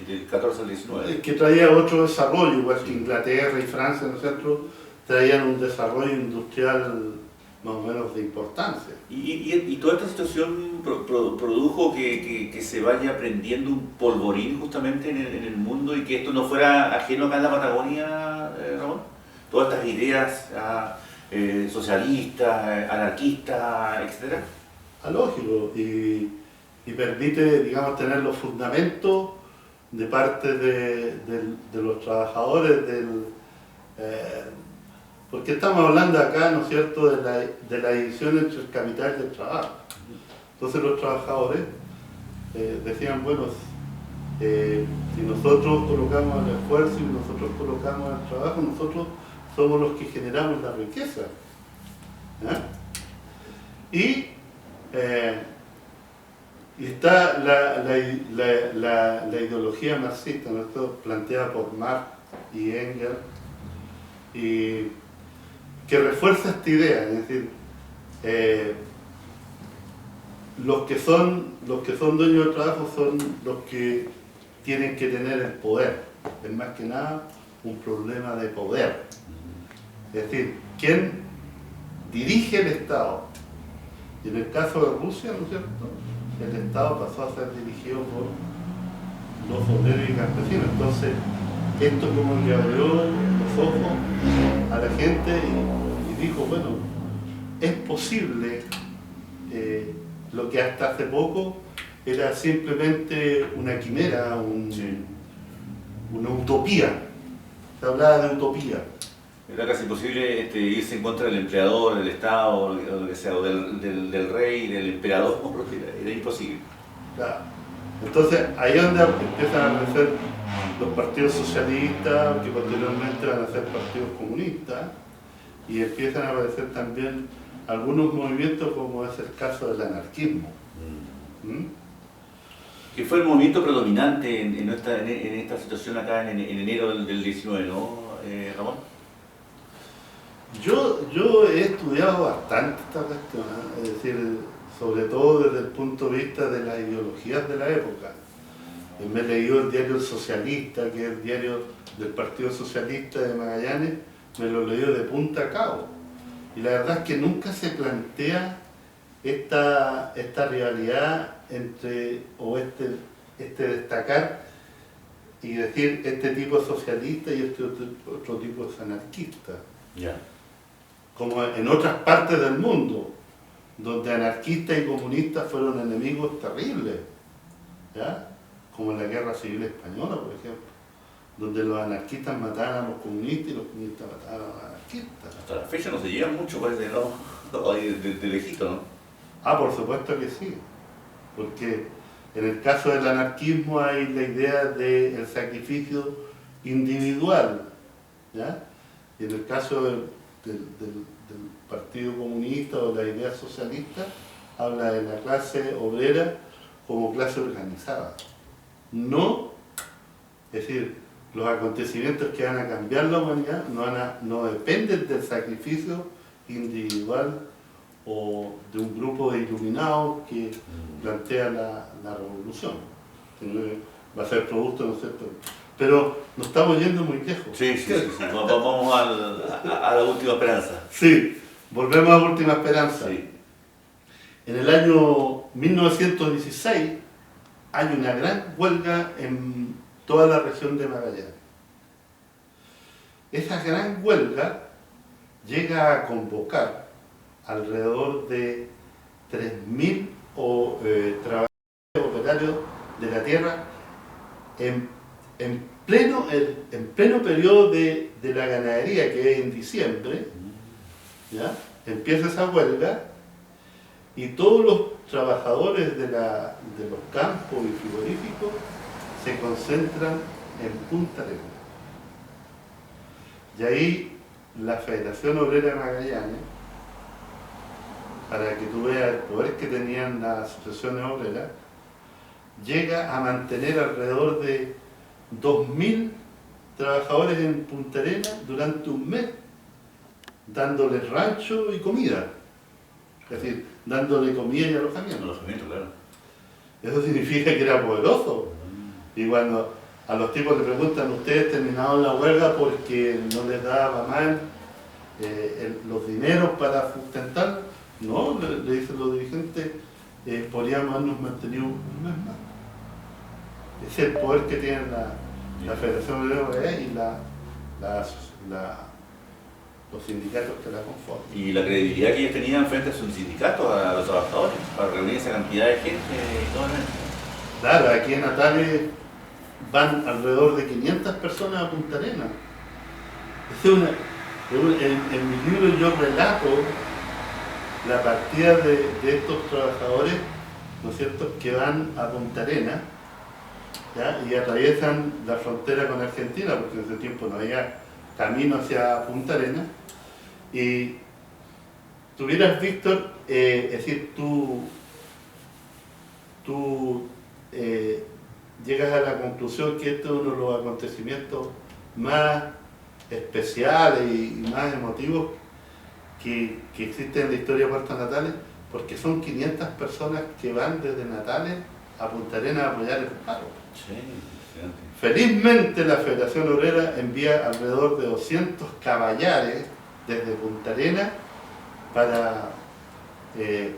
del 14 al 19. Que traía otro desarrollo, igual que Inglaterra y Francia, ¿no es cierto?, traían un desarrollo industrial más o menos de importancia. Y toda esta situación produjo que se vaya prendiendo un polvorín justamente en el mundo y que esto no fuera ajeno acá en la Patagonia, Ramón. Todas estas ideas socialistas, anarquistas, etcétera. Lógico, y permite, digamos, tener los fundamentos de parte de los trabajadores porque estamos hablando acá, ¿no es cierto?, de la división entre el capital y el trabajo. Entonces los trabajadores decían, bueno, si nosotros colocamos el esfuerzo y nosotros colocamos el trabajo, nosotros somos los que generamos la riqueza. ¿Ya? Y está la ideología marxista, ¿no?, esto planteada por Marx y Engels, y que refuerza esta idea, es decir, los que son dueños del trabajo son los que tienen que tener el poder, es más que nada un problema de poder, es decir, ¿quién dirige el Estado? Y en el caso de Rusia, ¿no es cierto?, el Estado pasó a ser dirigido por los obreros y campesinos. Entonces, esto como que abrió los ojos a la gente y dijo, bueno, es posible lo que hasta hace poco era simplemente una quimera, una utopía. Se hablaba de utopía. Era casi imposible irse en contra del empleador, del Estado, o lo que sea, o del rey, del emperador, era imposible. Claro. Entonces, ahí es donde empiezan a aparecer los partidos socialistas, que posteriormente van a ser partidos comunistas, y empiezan a aparecer también algunos movimientos, como es el caso del anarquismo. Que fue el movimiento predominante en esta situación acá en enero del 19, ¿no, Ramón? Yo he estudiado bastante esta cuestión, es decir, sobre todo desde el punto de vista de las ideologías de la época. Me he leído el diario El Socialista, que es el diario del Partido Socialista de Magallanes, me lo he leído de punta a cabo. Y la verdad es que nunca se plantea esta rivalidad entre, o este destacar y decir este tipo es socialista y este otro tipo es anarquista. Ya. Como en otras partes del mundo, donde anarquistas y comunistas fueron enemigos terribles, ¿ya? Como en la Guerra Civil Española, por ejemplo, donde los anarquistas mataban a los comunistas y los comunistas mataban a los anarquistas. Hasta la fecha no se llega mucho, parece, ¿no? De lejito, ¿no? Por supuesto que sí, porque en el caso del anarquismo hay la idea del sacrificio individual, ¿ya? Y en el caso del Partido Comunista o la idea socialista, habla de la clase obrera como clase organizada. No, es decir, los acontecimientos que van a cambiar la humanidad no dependen del sacrificio individual o de un grupo de iluminados que plantea la revolución. Va a ser producto, ¿no es cierto? Pero nos estamos yendo muy lejos. Sí. Vamos a la última esperanza. Sí, volvemos a la última esperanza. Sí. En el año 1916 hay una gran huelga en toda la región de Magallanes. Esa gran huelga llega a convocar alrededor de 3.000 trabajadores operarios de la tierra en pleno periodo de la ganadería, que es en diciembre, ¿ya? Empieza esa huelga y todos los trabajadores de los campos y frigoríficos se concentran en Punta Arenas. Y ahí la Federación Obrera de Magallanes, para que tú veas el poder que tenían las asociaciones obreras, llega a mantener alrededor de 2.000 trabajadores en Punta Arenas durante un mes, dándoles rancho y comida. Es decir, dándole comida y alojamiento. Alojamiento, claro. Eso significa que era poderoso. Y cuando a los tipos le preguntan, ¿ustedes terminaron la huelga porque no les daba mal los dineros para sustentar. No, le dicen los dirigentes, podríamos habernos mantenido un mes más. Es el poder que tiene la Federación Obrera y los sindicatos que la conforman. Y la credibilidad que ellos tenían frente a sus sindicatos, a los trabajadores, para reunir esa cantidad de gente. Claro, aquí en Natales van alrededor de 500 personas a Punta Arenas. En mi libro yo relato la partida de estos trabajadores, ¿no es cierto?, que van a Punta Arenas, ¿ya?, y atraviesan la frontera con Argentina, porque en ese tiempo no había camino hacia Punta Arenas. Y tuvieras, Víctor, es decir, tú llegas a la conclusión que este es uno de los acontecimientos más especiales y más emotivos que existen en la historia de Puerto Natales, porque son 500 personas que van desde Natales a Punta Arenas a apoyar el paro. Sí, felizmente la Federación Obrera envía alrededor de 200 caballares desde Punta Arenas para,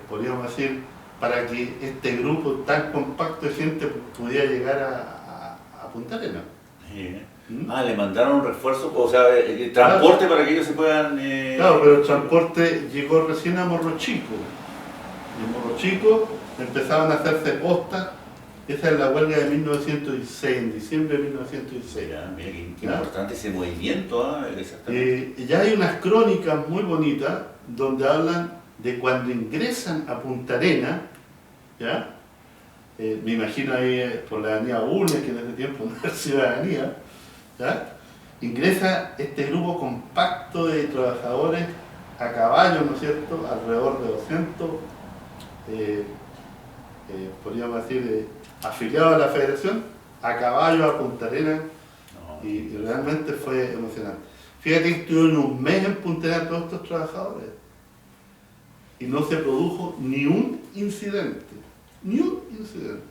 podríamos decir, para que este grupo tan compacto de gente pudiera llegar a Punta Arenas. Sí. Le mandaron un refuerzo, o sea, transporte para que ellos se puedan... Claro, pero el transporte llegó recién a Morro Chico. En Morro Chico empezaban a hacerse postas. Esa es la huelga de 1916, en diciembre de 1916. Mira qué importante ese movimiento. Exactamente. Ya hay unas crónicas muy bonitas donde hablan de cuando ingresan a Punta Arenas, ¿ya? Me imagino ahí por la avenida Bulnes, que en ese tiempo no era ciudadanía, ¿ya? Ingresa este grupo compacto de trabajadores a caballo, ¿no es cierto?, alrededor de 200, podríamos decir, afiliados a la Federación, a caballo a Punta Arenas, y realmente fue emocionante. Fíjate que estuvieron un mes en Punta Arenas todos estos trabajadores y no se produjo ni un incidente, ni un incidente.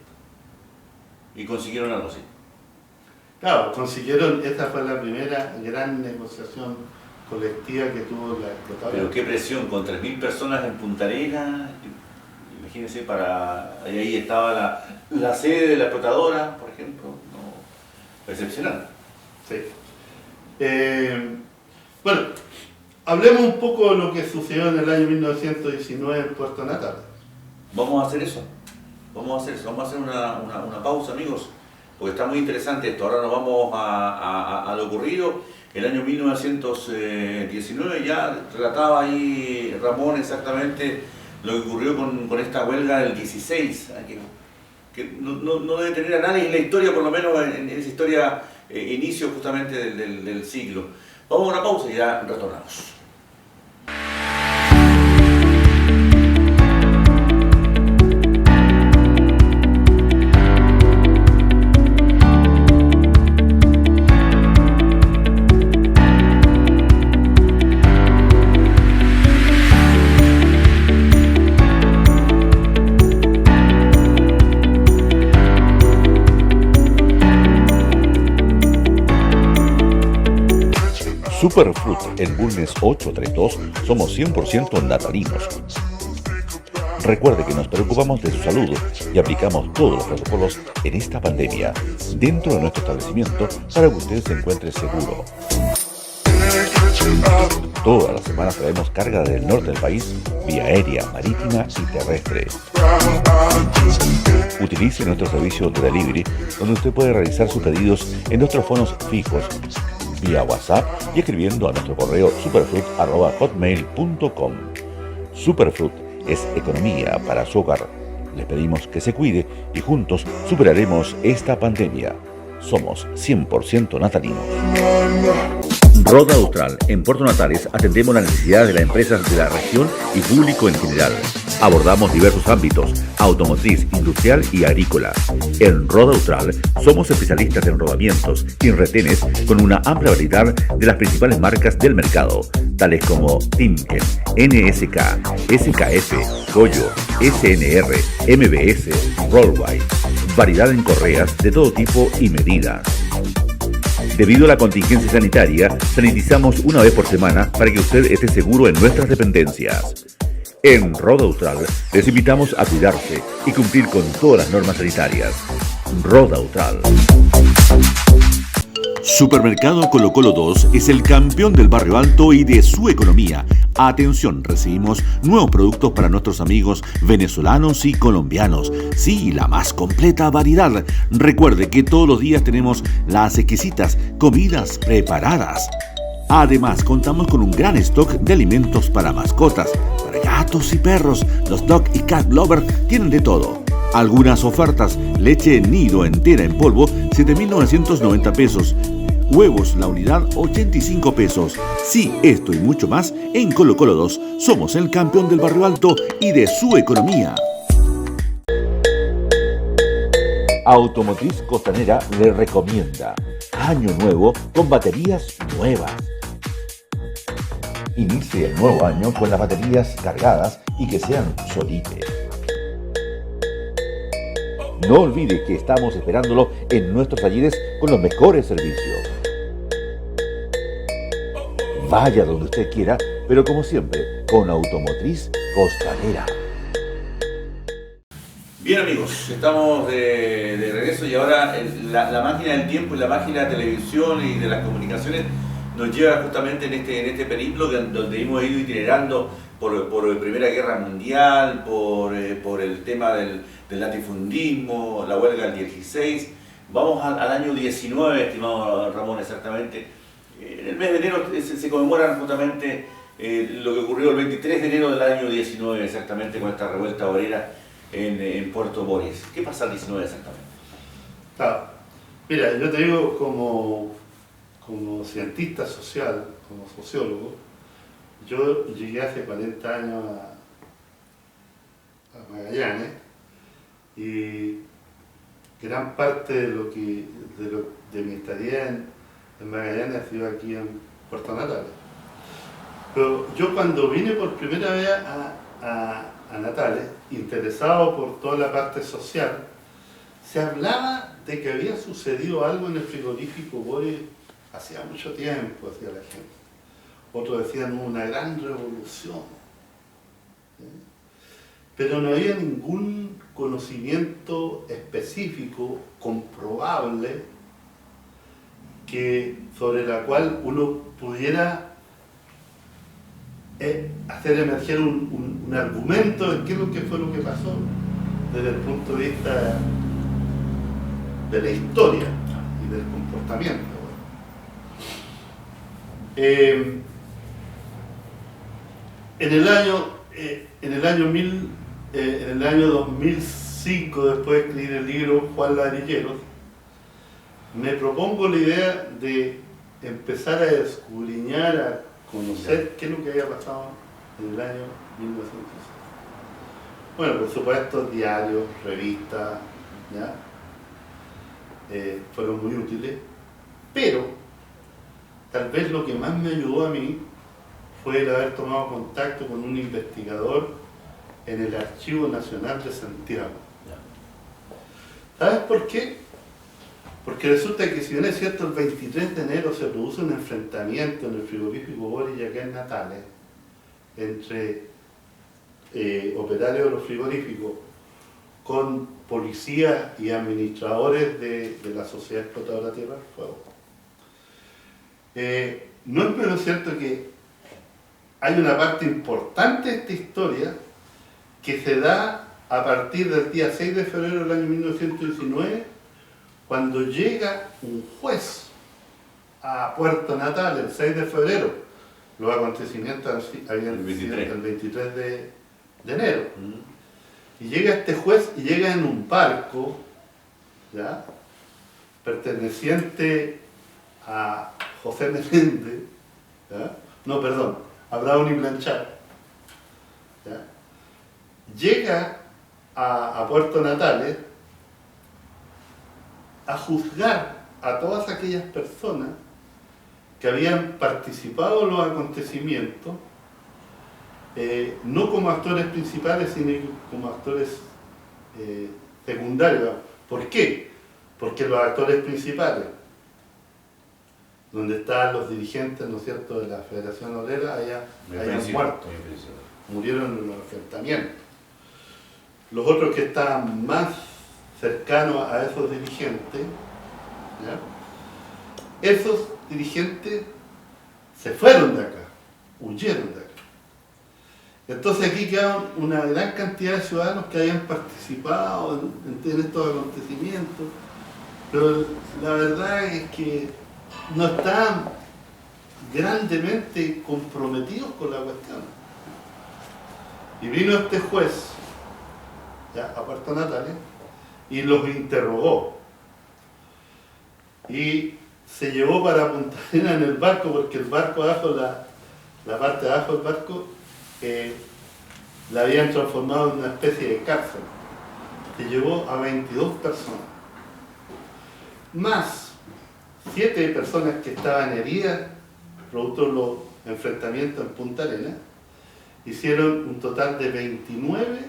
¿Y consiguieron algo así? Claro, consiguieron, esta fue la primera gran negociación colectiva que tuvo la explotadora. Pero qué presión, con 3.000 personas en Punta Arenas, imagínense, ahí estaba la sede de la explotadora, por ejemplo, excepcional. Sí. Bueno, hablemos un poco de lo que sucedió en el año 1919 en Puerto Natales. Vamos a hacer eso, vamos a hacer una pausa, amigos, porque está muy interesante esto. Ahora nos vamos a lo ocurrido. El año 1919 ya relataba ahí Ramón exactamente lo que ocurrió con esta huelga del 16, que no debe tener a nadie en la historia, por lo menos en esa historia, inicio justamente del siglo. Vamos a una pausa y ya retornamos. Superfruit en Bulnes 832 somos 100% natalinos. Recuerde que nos preocupamos de su salud y aplicamos todos los protocolos en esta pandemia dentro de nuestro establecimiento para que usted se encuentre seguro. Todas las semanas traemos carga del norte del país vía aérea, marítima y terrestre. Utilice nuestro servicio de delivery, donde usted puede realizar sus pedidos en nuestros fonos fijos, vía WhatsApp y escribiendo a nuestro correo superfruit@hotmail.com. Superfruit es economía para su hogar. Les pedimos que se cuide y juntos superaremos esta pandemia. Somos 100% natalinos. Roda Austral. En Puerto Natales atendemos las necesidades de las empresas de la región y público en general. Abordamos diversos ámbitos: automotriz, industrial y agrícola. En Roda Austral somos especialistas en rodamientos y en retenes con una amplia variedad de las principales marcas del mercado, tales como Timken, NSK, SKF, Goyo, SNR, MBS, Rollwide. Variedad en correas de todo tipo y medidas. Debido a la contingencia sanitaria, sanitizamos una vez por semana para que usted esté seguro en nuestras dependencias. En Roda Austral les invitamos a cuidarse y cumplir con todas las normas sanitarias. Roda Austral. Supermercado Colo Colo 2 es el campeón del barrio alto y de su economía. Atención, recibimos nuevos productos para nuestros amigos venezolanos y colombianos. Sí, la más completa variedad. Recuerde que todos los días tenemos las exquisitas comidas preparadas. Además, contamos con un gran stock de alimentos para mascotas, para gatos y perros. Los dog y cat lovers tienen de todo. Algunas ofertas: leche nido entera en polvo, 7.990 pesos. Huevos, la unidad, 85 pesos. Sí, esto y mucho más en Colo Colo 2. Somos el campeón del barrio alto y de su economía. Automotriz Costanera le recomienda año nuevo con baterías nuevas. Inicie el nuevo año con las baterías cargadas y que sean Solite. No olvide que estamos esperándolo en nuestros talleres con los mejores servicios. Vaya donde usted quiera, pero como siempre, con Automotriz Costanera. Bien amigos, estamos de regreso y ahora la máquina del tiempo y la máquina de televisión y de las comunicaciones nos lleva justamente en este periplo donde hemos ido itinerando por Primera Guerra Mundial, por el tema del latifundismo, la huelga del 16. Vamos al año 19, estimado Ramón, exactamente. En el mes de enero se conmemoran justamente lo que ocurrió el 23 de enero del año 19, exactamente, con esta revuelta obrera en Puerto Boris. ¿Qué pasa el 19 exactamente? Claro. Mira, yo te digo como cientista social, como sociólogo, yo llegué hace 40 años a Magallanes y gran parte de mi estadía en Magallanes ha sido aquí en Puerto Natales. Pero yo cuando vine por primera vez a Natales, interesado por toda la parte social, se hablaba de que había sucedido algo en el frigorífico Boris hacía mucho tiempo, decía la gente. Otros decían una gran revolución. Pero no había ningún conocimiento específico, comprobable, sobre la cual uno pudiera hacer emerger un argumento de qué es lo que fue lo que pasó desde el punto de vista de la historia y del comportamiento. En el año 2005, después de escribir el libro Juan Ladrilleros, me propongo la idea de empezar a escudriñar, a conocer qué es lo que había pasado en el año 1906. Bueno, por supuesto, diarios, revistas, ¿ya? Fueron muy útiles, pero tal vez lo que más me ayudó a mí fue el haber tomado contacto con un investigador en el Archivo Nacional de Santiago. ¿Sabes por qué? Porque resulta que, si bien es cierto, el 23 de enero se produce un enfrentamiento en el frigorífico Boris y acá en Natales entre operarios de los frigoríficos con policías y administradores de la Sociedad Explotadora Tierra del Fuego. No es menos cierto que hay una parte importante de esta historia que se da a partir del día 6 de febrero del año 1919, cuando llega un juez a Puerto Natal el 6 de febrero. Los acontecimientos habían sido el 23 de enero. Y llega este juez y llega en un barco, ¿ya?, perteneciente a José Menéndez, ¿ya?, no, perdón, a Brown y Blanchard, ¿ya?, llega a Puerto Natales a juzgar a todas aquellas personas que habían participado en los acontecimientos, no como actores principales, sino como actores secundarios. ¿Por qué? Porque los actores principales, donde estaban los dirigentes, ¿no es cierto?, de la Federación Obrera, hayan muerto, murieron en los enfrentamientos. Los otros que estaban más cercanos a esos dirigentes, ¿ya? Esos dirigentes se fueron de acá, huyeron de acá. Entonces aquí quedaron una gran cantidad de ciudadanos que habían participado en estos acontecimientos, pero la verdad es que no estaban grandemente comprometidos con la cuestión. Y vino este juez, ya a Puerto Natales, y los interrogó. Y se llevó para Punta Arenas en el barco, porque el barco abajo, la parte de abajo del barco, la habían transformado en una especie de cárcel. Se llevó a 22 personas, más 7 personas que estaban heridas producto de los enfrentamientos en Punta Arenas. Hicieron un total de 29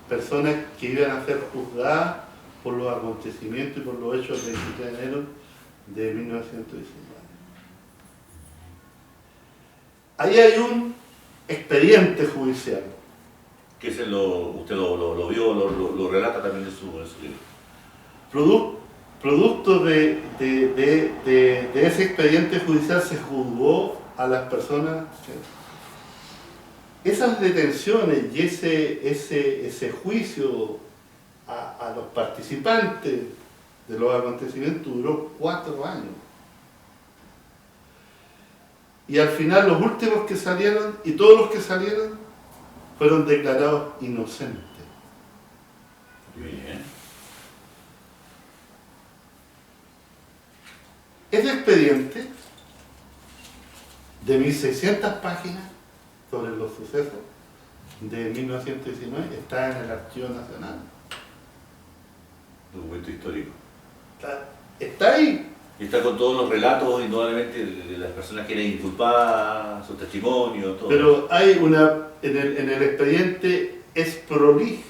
personas que iban a ser juzgadas por los acontecimientos y por los hechos del 23 de enero de 1919. Ahí hay un expediente judicial. Que usted lo vio, lo relata también en su libro. Producto de ese expediente judicial se juzgó a las personas. Esas detenciones y ese juicio a los participantes de los acontecimientos duró 4 años. Y al final los últimos que salieron, y todos los que salieron, fueron declarados inocentes. Bien. Ese expediente de 1600 páginas sobre los sucesos de 1919 está en el Archivo Nacional. Documento histórico. Está ahí. Y está con todos los relatos, indudablemente, de las personas que eran inculpadas, sus testimonios, todo. Pero hay en el expediente es prolijo,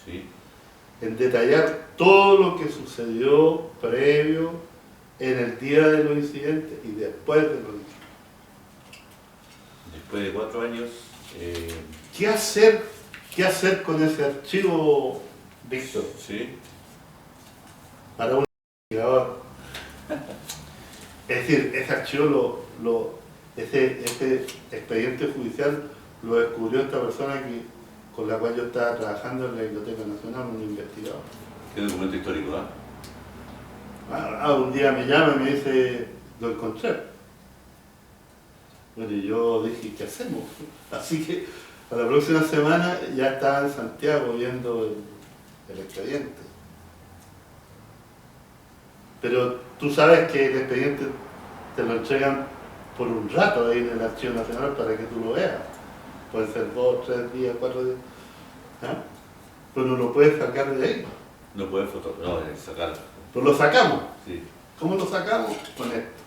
Sí. en detallar todo lo que sucedió previo, en el día de los incidentes y después de los incidentes. Después de 4 años... ¿Qué hacer con ese archivo, Víctor? Sí. Para un investigador. Es decir, ese archivo, ese expediente judicial lo descubrió esta persona con la cual yo estaba trabajando en la Biblioteca Nacional, un investigador. Qué documento histórico, Un día me llama y me dice, lo encontré. Bueno, y yo dije, ¿qué hacemos? Así que a la próxima semana ya estaba en Santiago viendo el expediente. Pero tú sabes que el expediente te lo entregan por un rato ahí en el Archivo Nacional para que tú lo veas. Puede ser 2, 3 días, 4 días. ¿Ah? Pero no lo puedes sacar de ahí. No puede sacarlo. Pues lo sacamos. Sí. ¿Cómo lo sacamos? Con esto.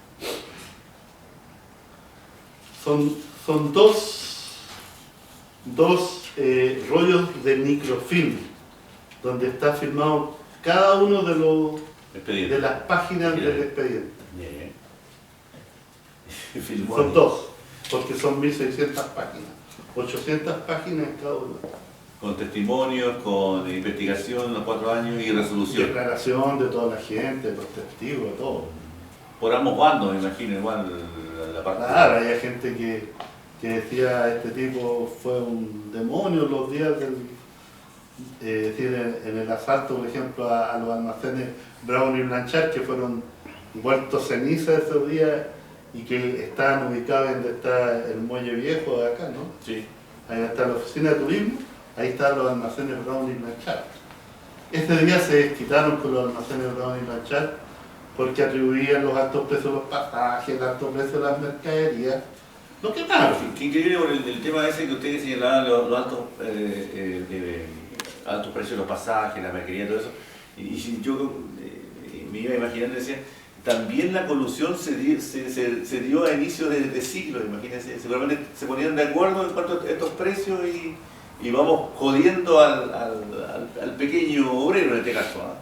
Son dos rollos de microfilm donde está firmado cada uno de las páginas del expediente. Son 2, porque son 1600 páginas, 800 páginas en cada uno. Con testimonios, con investigación, los 4 años y resolución. Declaración de toda la gente, de los testigos, de todo. Por ambos bandos, me imagino, igual la parte... Claro, había gente que decía, este tipo fue un demonio los días del... en el asalto, por ejemplo, a los almacenes Brown y Blanchard, que fueron vueltos ceniza esos días y que estaban ubicados en donde está el muelle viejo de acá, ¿no? Sí. Ahí está la oficina de turismo, ahí están los almacenes Brown y Blanchard. Este día se desquitaron con los almacenes Brown y Blanchard porque atribuían los altos precios de los pasajes, el alto precio de las mercaderías, lo que más. Qué increíble por el tema ese que ustedes señalaban, los altos, altos precios de los pasajes, la mercadería, todo eso. Y yo me iba imaginando, decía, también la colusión se dio a inicio de siglo, imagínense, seguramente se ponían de acuerdo en cuanto a estos precios y vamos jodiendo al pequeño obrero en este caso.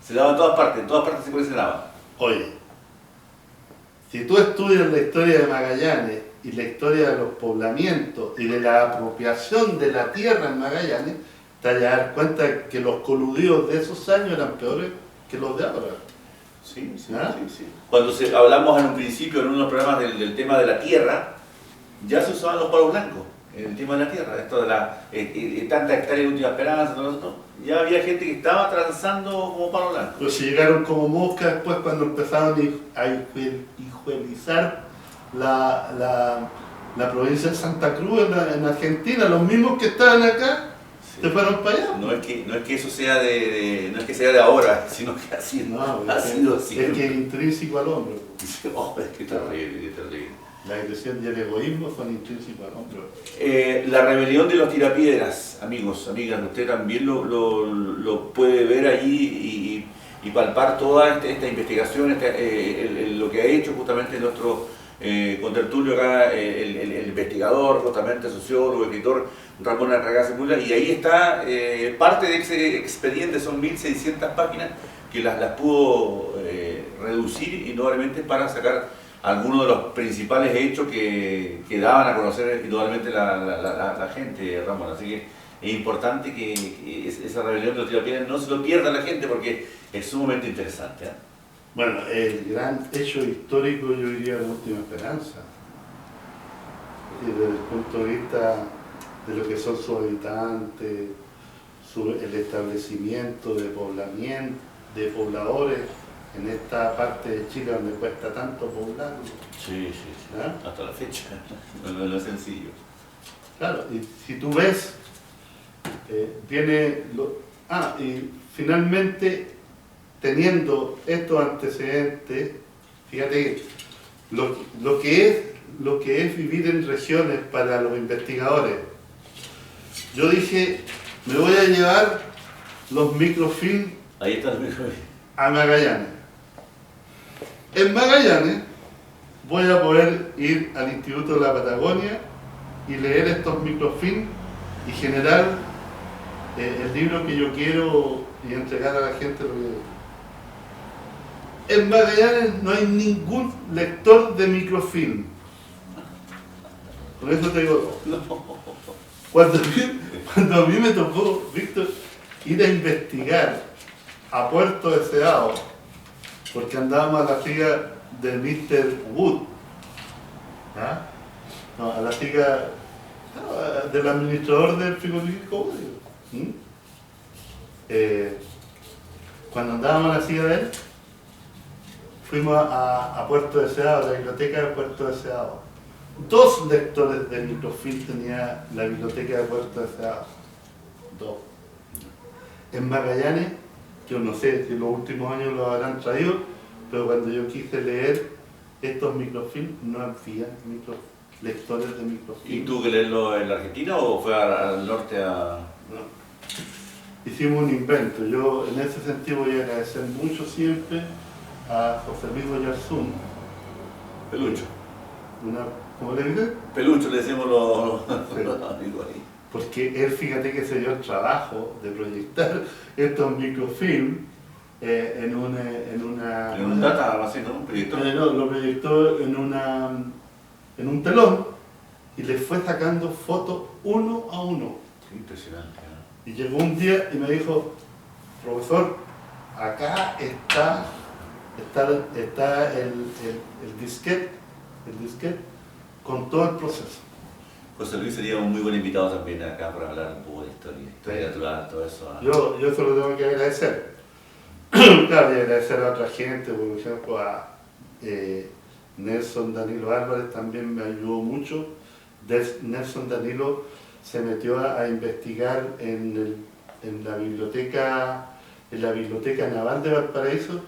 Se daba en todas partes se coleccionaba. Oye, si tú estudias la historia de Magallanes y la historia de los poblamientos y de la apropiación de la tierra en Magallanes, te vas a dar cuenta que los coludidos de esos años eran peores que los de ahora. Sí, sí, ¿Ah? sí, sí. Cuando hablamos en un principio en uno de los programas del tema de la tierra, ya se usaban los palos blancos, en el tema de la tierra, esto de la tanta hectárea de última esperanza, todo eso, ya había gente que estaba transando como palo blanco. Pero si llegaron como moscas después cuando empezaron a hijuelizar la provincia de Santa Cruz en Argentina, los mismos que estaban acá, Sí. se fueron para allá. No es que eso sea no es que sea de ahora, sino que así ha sido es siempre. que es intrínseco al hombre. Oh, es que terrible, es terrible. La agresión y el egoísmo son intrínsecos al hombre. La rebelión de los tirapiedras, amigos, amigas, usted también lo puede ver allí y palpar toda esta investigación, lo que ha hecho justamente nuestro contertulio acá, el investigador, justamente sociólogo, escritor Ramón Arragá Sepúlveda, y ahí está parte de ese expediente, son 1600 páginas que las pudo reducir indudablemente para sacar algunos de los principales hechos que daban a conocer indudablemente la gente, Ramón. Así que es importante que esa rebelión de los tirapiedras no se lo pierda la gente porque es sumamente interesante. Bueno, el gran hecho histórico, yo diría, de Última Esperanza. Y desde el punto de vista de lo que son sus habitantes, el establecimiento de poblamiento, de pobladores en esta parte de Chile donde cuesta tanto poblar. Sí, sí, sí. ¿Ah? Hasta la fecha. No es sencillo. Claro, y si tú ves, y finalmente, teniendo estos antecedentes, fíjate, lo que es vivir en regiones para los investigadores. Yo dije, me voy a llevar los microfilm Ahí está el micrófono. a Magallanes. En Magallanes voy a poder ir al Instituto de la Patagonia y leer estos microfilm y generar el libro que yo quiero y entregar a la gente lo que... En Magallanes no hay ningún lector de microfilm. Con eso te digo todo. Cuando a mí me tocó, Víctor, ir a investigar a Puerto Deseado, porque andábamos a la figa de Mr. Wood, ¿ah? No, a la figa del administrador del frigorífico Wood. Cuando andábamos a la figa de él, fuimos a Puerto Deseado, a la biblioteca de Puerto Deseado. 2 lectores de microfilm tenía la biblioteca de Puerto Deseado. 2. En Magallanes, yo no sé si los últimos años lo habrán traído, pero cuando yo quise leer estos microfilm, no había lectores de microfilm. ¿Y tuvo que leerlo en la Argentina o fue al norte a...? No. Hicimos un invento. Yo en ese sentido voy a agradecer mucho siempre a José Luis Boyarzún. Pelucho. ¿Cómo le dicen? Pelucho le decimos los Sí. amigos ahí. Porque él, fíjate que se dio el trabajo de proyectar estos microfilm en una... En un data, algo así, ¿no? Un proyector. No, lo proyectó en un telón y le fue sacando fotos uno a uno. Qué impresionante, ¿no? Y llegó un día y me dijo, profesor, acá está el disquete con todo el proceso. José Luis sería un muy buen invitado también acá para hablar un poco de historia natural, todo eso. Yo eso lo tengo que agradecer. Claro, y agradecer a otra gente, por ejemplo a Nelson Danilo Álvarez también me ayudó mucho. Nelson Danilo se metió a investigar en la biblioteca naval de Valparaíso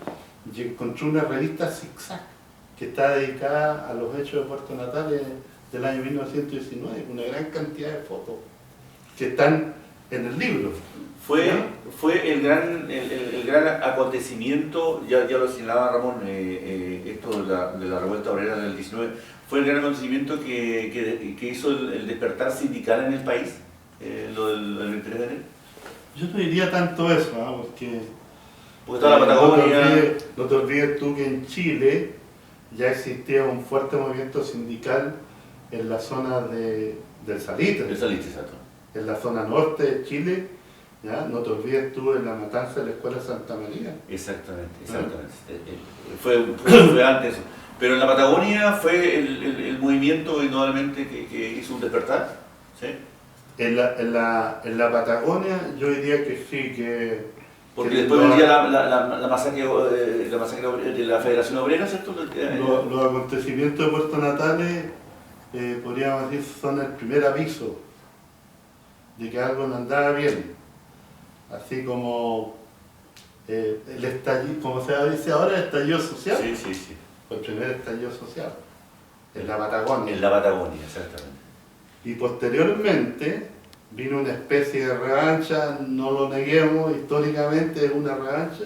y encontró una revista Zigzag que está dedicada a los hechos de Puerto Natales del año 1919, una gran cantidad de fotos que están en el libro. Fue el gran acontecimiento, ya lo señalaba Ramón, esto de la revuelta obrera del 19, fue el gran acontecimiento que hizo el despertar sindical en el país, lo del 23 de enero. Yo no diría tanto eso, ¿no? Porque Porque está la Patagonia. No te olvides tú que en Chile ya existía un fuerte movimiento sindical en la zona del Salitre. El Salitre, exacto. En la zona norte de Chile, ¿ya? No te olvides tú en la matanza de la Escuela Santa María. Exactamente. Fue antes. Pero en la Patagonia fue el movimiento indudablemente que hizo un despertar. ¿Sí? En la Patagonia yo diría que sí, que... Porque después vendría la masacre de la Federación Obrera, ¿cierto? Los acontecimientos de Puerto Natales, podríamos decir, son el primer aviso de que algo no andaba bien. Así como el estallido, como se dice ahora, el estallido social. Sí. Fue el primer estallido social, en la Patagonia. En la Patagonia, exactamente. Y posteriormente vino una especie de revancha, no lo neguemos, históricamente es una revancha,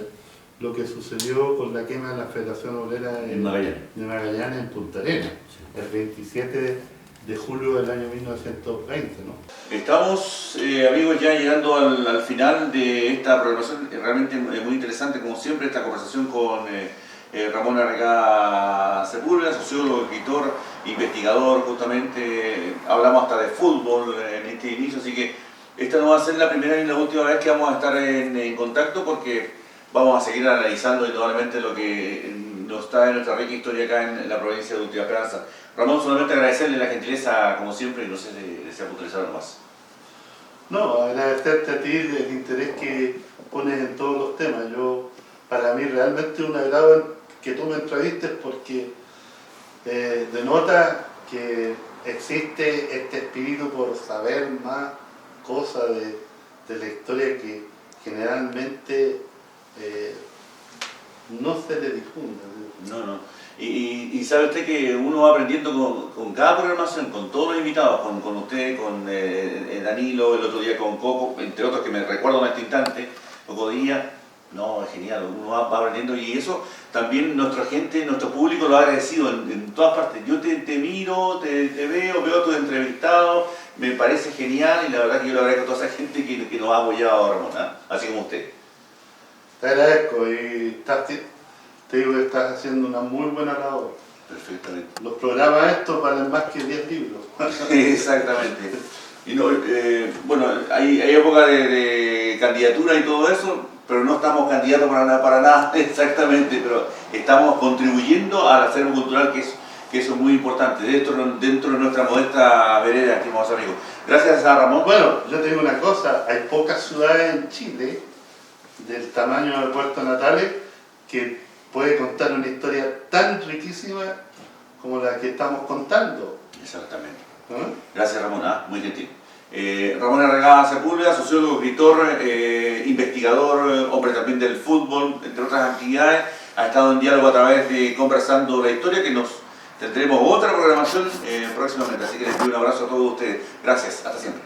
lo que sucedió con la quema de la Federación Obrera de Magallanes en Punta Arenas, el 27 de julio del año 1920, ¿no? Estamos, amigos, ya llegando al final de esta programación, realmente muy interesante, como siempre, esta conversación con Ramón Arriagada Sepúlveda, sociólogo, escritor, investigador, justamente, hablamos hasta de fútbol en este inicio, así que esta no va a ser la primera ni la última vez que vamos a estar en contacto, porque vamos a seguir analizando indudablemente lo que nos está en nuestra rica historia acá en la provincia de Última Esperanza. Ramón, solamente agradecerle la gentileza, como siempre, y no sé si desea puntualizar algo más. No, agradecerte a ti el interés que pones en todos los temas. Para mí realmente es un agrado que tú me entrevistes, porque denota que existe este espíritu por saber más cosas de la historia que generalmente no se le difunde. No. Y sabe usted que uno va aprendiendo con cada programación, con todos los invitados, con usted, con Danilo, el otro día con Coco, entre otros que me recuerdo en este instante, Coco Díaz. No, es genial, uno va aprendiendo, y eso también nuestra gente, nuestro público lo ha agradecido en todas partes. Yo te miro, te veo a tus entrevistados, me parece genial, y la verdad que yo le agradezco a toda esa gente que nos ha apoyado, Ramón, ¿eh? Así como usted. Te agradezco, y te digo que estás haciendo una muy buena labor. Perfectamente. Los programas estos valen más que 10 libros. Exactamente. Y no, bueno, hay época de candidatura y todo eso, pero no estamos candidatos para nada exactamente, pero estamos contribuyendo al acervo cultural, que eso es muy importante, dentro de nuestra modesta vereda, estimados amigos. Gracias a Ramón. Bueno, yo te digo una cosa, hay pocas ciudades en Chile del tamaño de Puerto Natales que puede contar una historia tan riquísima como la que estamos contando. Exactamente. ¿No? Gracias, Ramón, muy gentil. Ramón Arriagada Sepúlveda, sociólogo, escritor, investigador, hombre también del fútbol, entre otras actividades, ha estado en diálogo a través de Conversando la Historia, que tendremos otra programación próximamente, así que les doy un abrazo a todos ustedes. Gracias, hasta siempre.